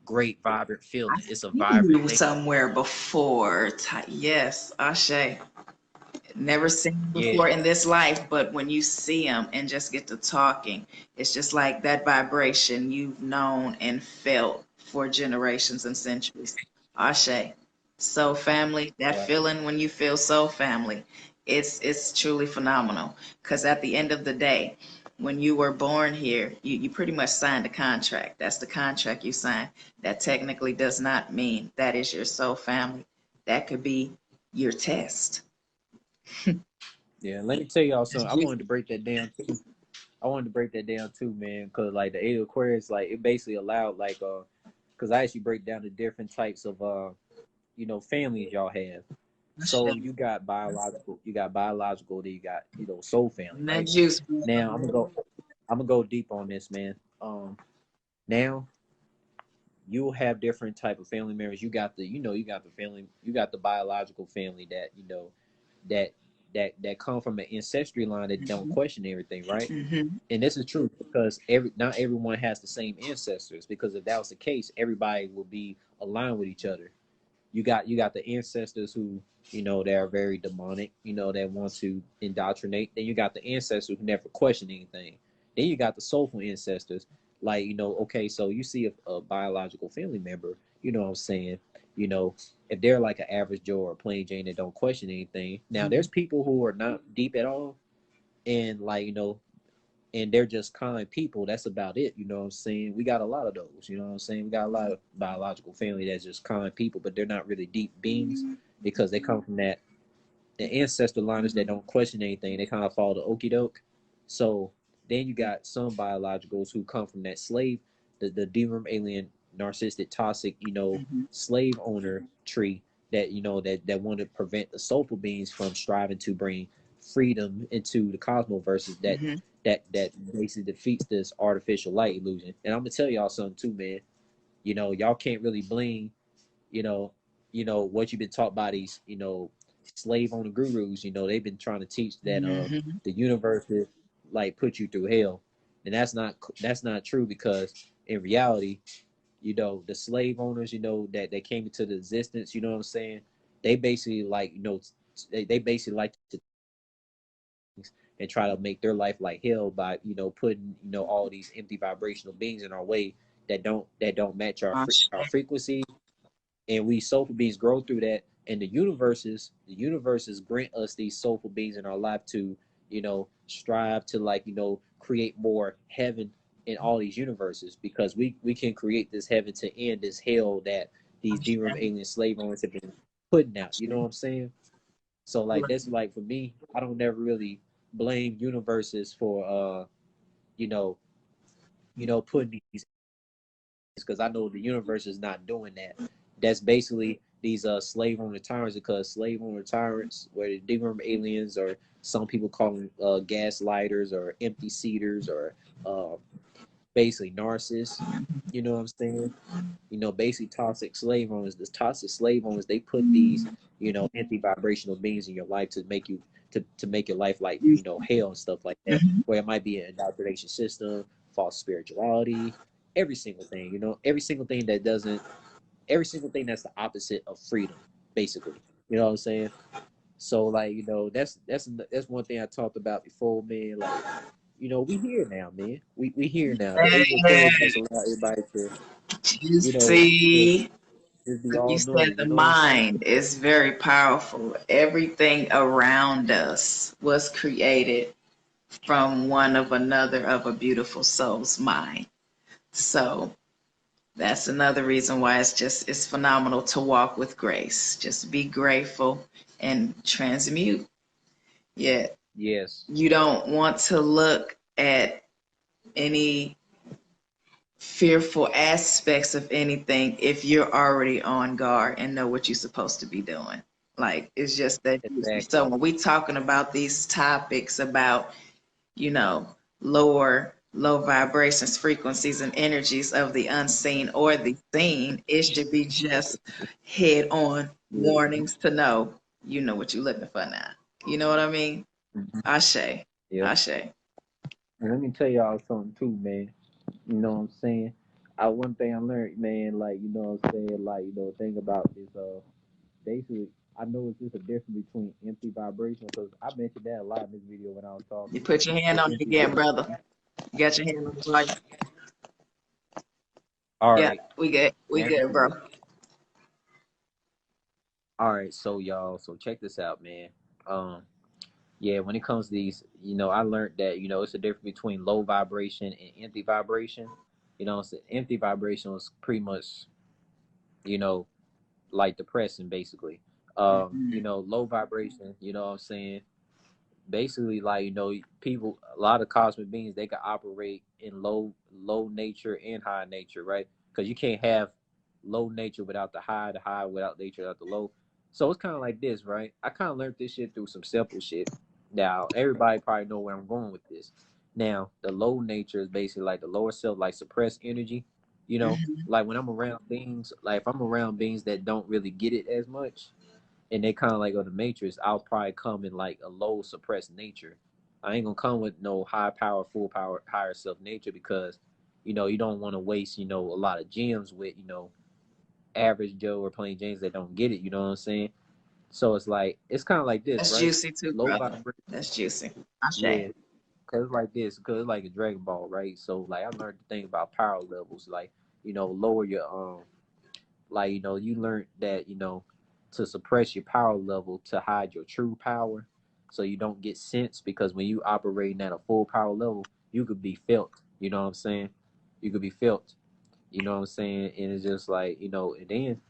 great, vibrant I feeling. It's a see vibrant you thing. somewhere before. Yes, Ashe. Never seen him Yeah, before in this life, but when you see him and just get to talking, it's just like that vibration you've known and felt for generations and centuries. Ashe. So family, that right. feeling when you feel so family, it's truly phenomenal. Because at the end of the day, when you were born here, you pretty much signed a contract. That's the contract you signed. That technically does not mean that is your soul family. That could be your test. Yeah, let me tell y'all That's something. I wanted juicy. to break that down too. I wanted to break that down too, man, because like the Eight of Aquarius, like it basically allowed like because I actually break down the different types of families y'all have. So you got biological, then you got soul family, And that right? juice. Now I'm gonna go deep on this, man. Now you'll have different type of family members. You got the biological family that that that come from an ancestry line that don't Mhm. question everything, right? Mhm. And this is true, because not everyone has the same ancestors. Because if that was the case, everybody would be aligned with each other. you got the ancestors who, they are very demonic, that want to indoctrinate. Then you got the ancestors who never question anything. Then you got the soulful ancestors, like, okay, so you see a biological family member, what I'm saying, you know, if they're like an average Joe or a plain Jane that don't question anything. Now there's people who are not deep at all, and like, and they're just kind people. That's about it. You know what I'm saying? We got a lot of those. You know what I'm saying? We got a lot of biological family that's just kind people, but they're not really deep beings because they come from that the ancestor liners that don't question anything. They kind of follow the okie doke. So then you got some biologicals who come from that slave, the demon alien, narcissistic, toxic, slave owner tree that that want to prevent the soulful beings from striving to bring freedom into the cosmos versus that basically defeats this artificial light illusion. And I'm gonna tell y'all something too, man. Y'all can't really blame, you know, what you've been taught by these, slave owner gurus. They've been trying to teach that the universe is like put you through hell, and that's not true because in reality, the slave owners, that came into the existence, you know what I'm saying? They basically like, they basically like to and try to make their life like hell by putting all these empty vibrational beings in our way that don't match our frequency, and we soulful beings grow through that, and the universes grant us these soulful beings in our life to strive to like create more heaven in all these universes, because we can create this heaven to end this hell that these demon alien slave owners have been putting out, you know what I'm saying? So like that's like for me, I don't never really blame universes for you know putting these, because I know the universe is not doing that. That's basically these slave owner tyrants, because slave owner tyrants, where the demon aliens, or some people call them gaslighters or empty seaters, or uh, basically narcissists. You know what I'm saying? Basically toxic slave owners. The toxic slave owners, they put these, anti-vibrational beings in your life to make you to make your life like, hell and stuff like that. Where it might be an indoctrination system, false spirituality, every single thing, every single thing that's the opposite of freedom, basically. You know what I'm saying? So like, that's one thing I talked about before, man. Like, we here now, man. We here now. The age of Aquarius just allow everybody to, You just see, be you all said knowing, the you know what I'm saying? mind is very powerful. Everything around us was created from one of another of a beautiful soul's mind. So that's another reason why it's phenomenal to walk with grace. Just be grateful and transmute. Yet Yes. you don't want to look at any fearful aspects of anything if you're already on guard and know what you're supposed to be doing. Like it's just that easy. Exactly. So when we talking about these topics about, you know, low vibrations, frequencies, and energies of the unseen or the seen, it should be just head on Yeah. warnings to know you know what you're looking for now. You know what I mean? Mhm. Ashe. Yep. Ashe. And let me tell y'all something too, man. You know what I'm saying? One thing I learned, man, like, what I'm saying, like, thing about is basically, I know it's just a difference between empty vibration, because I mentioned that a lot in this video when I was You talking. put your hand The on it empty again, vibration. brother. You got your hand on the volume. All Yeah, right. we good. We Can good, bro. All right, so y'all, so check this out, man. Um, yeah, when it comes to these, I learned that, it's a difference between low vibration and empty vibration. So empty vibration is pretty much, you know, like depressing, basically. Low vibration, what I'm saying? Basically, like, people, a lot of cosmic beings, they can operate in low nature and high nature, right? Because you can't have low nature without the high without nature without the low. So it's kind of like this, right? I kind of learned this shit through some simple shit. Now everybody probably know where I'm going with this. Now the low nature is basically like the lower self, like suppressed energy. Like when I'm around beings, like if I'm around beings that don't really get it as much, and they kind of like on the matrix, I'll probably come in like a low suppressed nature. I ain't gonna come with no high power, full power, higher self nature, because you don't want to waste a lot of gems with average Joe or plain James that don't get it. You know what I'm saying? So it's like it's kind of like this, That's right? juicy too, Low brother. vibration, That's juicy. Ashe. yeah. Cause it's like this, cause it's like a Dragon Ball, right? So like I learned the thing about power levels, like lower your like you learned that to suppress your power level to hide your true power, so you don't get sense. Because when you operating at a full power level, you could be felt. You know what I'm saying? You could be felt. You know what I'm saying? And it's just like and then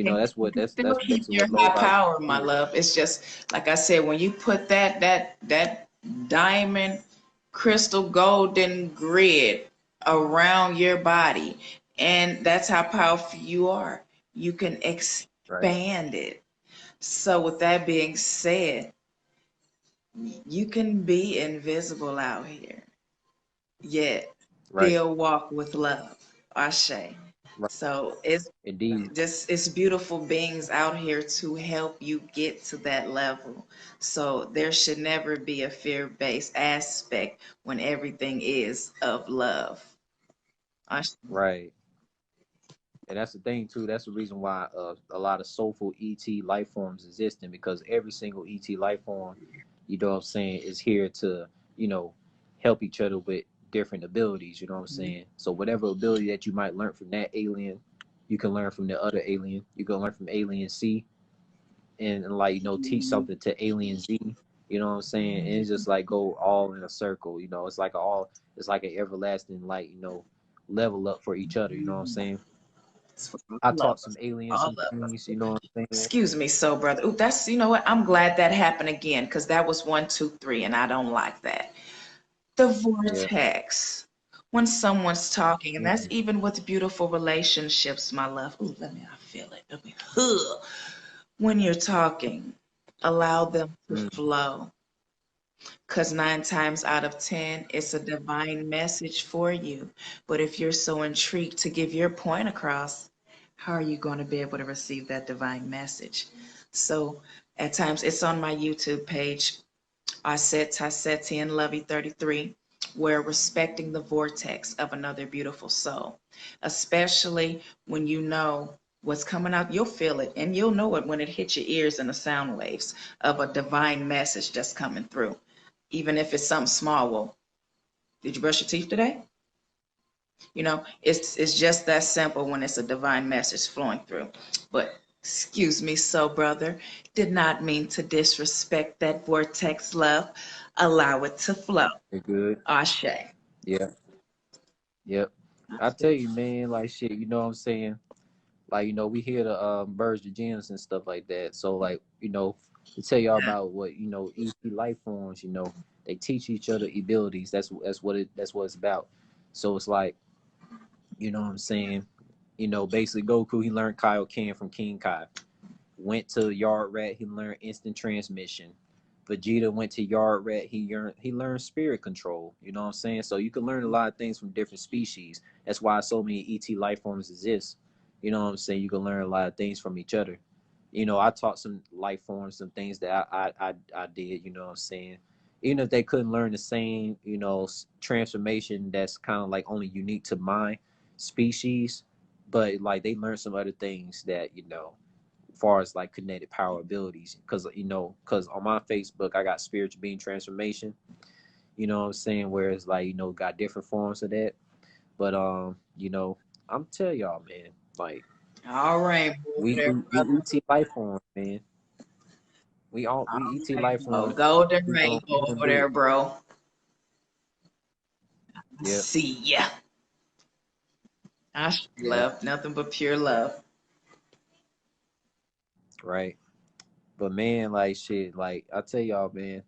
And that's you what can that's still keep basically your what low high vibration power, my is. love. It's just like I said, when you put that diamond crystal golden grid around your body, and that's how powerful you are. You can Right, expand it. So with that being said, you can be invisible out here, yet right, still walk with love. Ashe. right. So Indeed. it's beautiful beings out here to help you get to that level. So there should never be a fear-based aspect when everything is of love. Ashe. Right. And that's the thing too. That's the reason why a lot of soulful ET life forms existing, because every single ET life form, what I'm saying, is here to, you know, help each other with different abilities, you know what I'm saying? So whatever ability that you might learn from that alien, you can learn from the other alien. You can learn from alien C, and like, teach something to alien Z, you know what I'm saying? And it's just like go all in a circle, it's like it's like an everlasting, like, level up for each other, you know what I'm saying? It's for I all of taught some us. aliens All some of us. things, you know what I'm saying? Excuse me, so brother. Ooh, that's you know what? I'm glad that happened again because that was one, two, three, and I don't like that. The Yeah. vortex. When someone's talking, and that's Mm, even with beautiful relationships, my love. Ooh, I feel it. Let me, ugh. When you're talking, allow them to mm, flow. Because 9 times out of 10, it's a divine message for you. But if you're so intrigued to give your point across, how are you going to be able to receive that divine message? So at times, it's on my YouTube page. I said TASETIAN Lovey 33, where respecting the vortex of another beautiful soul, especially when you know what's coming out, you'll feel it and you'll know it when it hits your ears in the sound waves of a divine message that's coming through. Even if it's something small, well, did you brush your teeth today? It's just that simple when it's a divine message flowing through. But excuse me, so brother, did not mean to disrespect that vortex love. Allow it to flow. you're good. Ashe. Yeah. Yep. I tell you, man, like shit, you know what I'm saying? Like, we hear the birds, the gems and stuff like that. So like, to tell y'all Yeah. about what, ET life forms, they teach each other abilities. That's what it's about. So it's like, what I'm saying? Basically Goku, he learned Kaioken from King Kai. Went to Yard Rat, he learned instant transmission. Vegeta went to Yard Rat, he learned spirit control. You know what I'm saying? So you can learn a lot of things from different species. That's why so many ET life forms exist. You know what I'm saying? You can learn a lot of things from each other. I taught some life forms some things that I did. You know what I'm saying? Even if they couldn't learn the same, transformation that's kind of like only unique to my species, but like they learned some other things that far as like kinetic power abilities, because on my Facebook I got spiritual being transformation, you know what I'm saying, where it's like got different forms of that. But I'm tell y'all, man, like All right, there, we brother. ET life forms, man. We ET life Oh, forms. golden We rainbow gonna over do there, it. bro. Yep. See ya. I Yep. love nothing but pure love. Right. But man, like shit, like I tell y'all, man,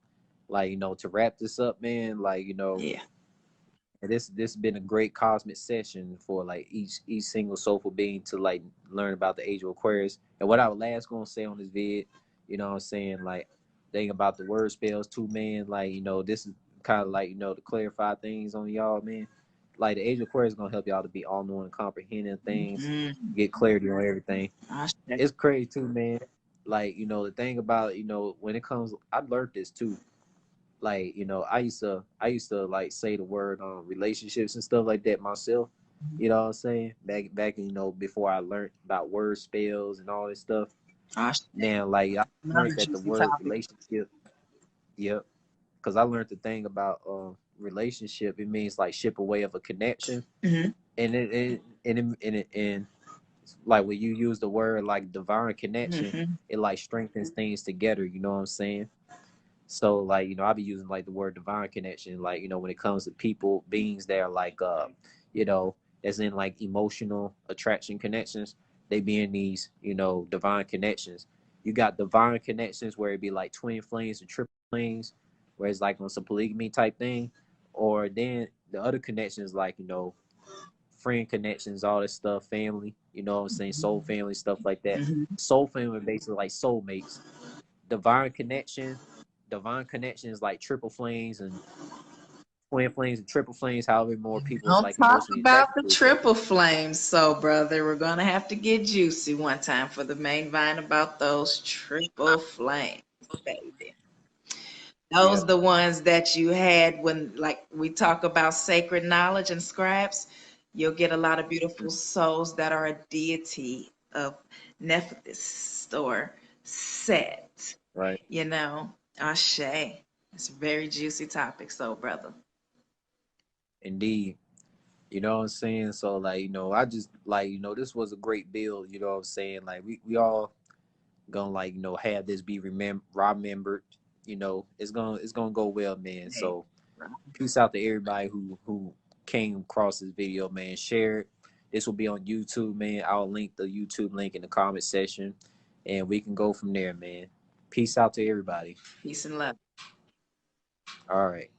like to wrap this up, man, like Yeah. and this been a great cosmic session for like each single soulful being to like learn about the age of Aquarius. And what I was last gonna say on this vid, what I'm saying, like thing about the word spells too, man. Like, this is kind of like, to clarify things on y'all, man. Like the age of Aquarius is gonna help y'all to be all knowing, comprehending things, Mm, get clarity on everything. I It's crazy too, man. Like, the thing about, when it comes, I learned this too. Like, I used to like say the word relationships and stuff like that myself. You know what I'm saying? Back, before I learned about word spells and all this stuff. Gosh, Then, like, I another learned that the juicy word topic. relationship. Yep. Because I learned the thing about relationship. It means like ship away of a connection, Hmm. and like when you use the word like divine connection, Hmm. it like strengthens things together. You know what I'm saying? So like I be using like the word divine connection, like when it comes to people, beings that are like you know, as in like emotional attraction connections, they be in these divine connections. You got divine connections where it be like twin flames and triple flames, where it's like on some polygamy type thing, or then the other connections like friend connections, all this stuff, family. You know what I'm saying? Soul family stuff like that. Hmm. Soul family basically like soulmates. Divine connection, divine connection is like triple flames and twin flames and triple flames. However, more people is Don't like talk emotionally about attracted the to each other. triple flames, so brother. We're gonna have to get juicy one time for the main vine about those triple flames, baby. Yeah, Those the ones that you had when, like, we talk about sacred knowledge and scribes. You'll get a lot of beautiful souls that are a deity of Nephthys or Set. right. Ashe. It's a very juicy topic, so brother. Indeed. You know what I'm saying? So like, I just like, this was a great build, you know what I'm saying? Like we all gonna like, have this be remembered. It's gonna go well, man. Hey. So peace out to everybody who came across this video, man. Share it. This will be on YouTube, man. I'll link the YouTube link in the comment section, and we can go from there, man. Peace out to everybody. Peace and love. All right.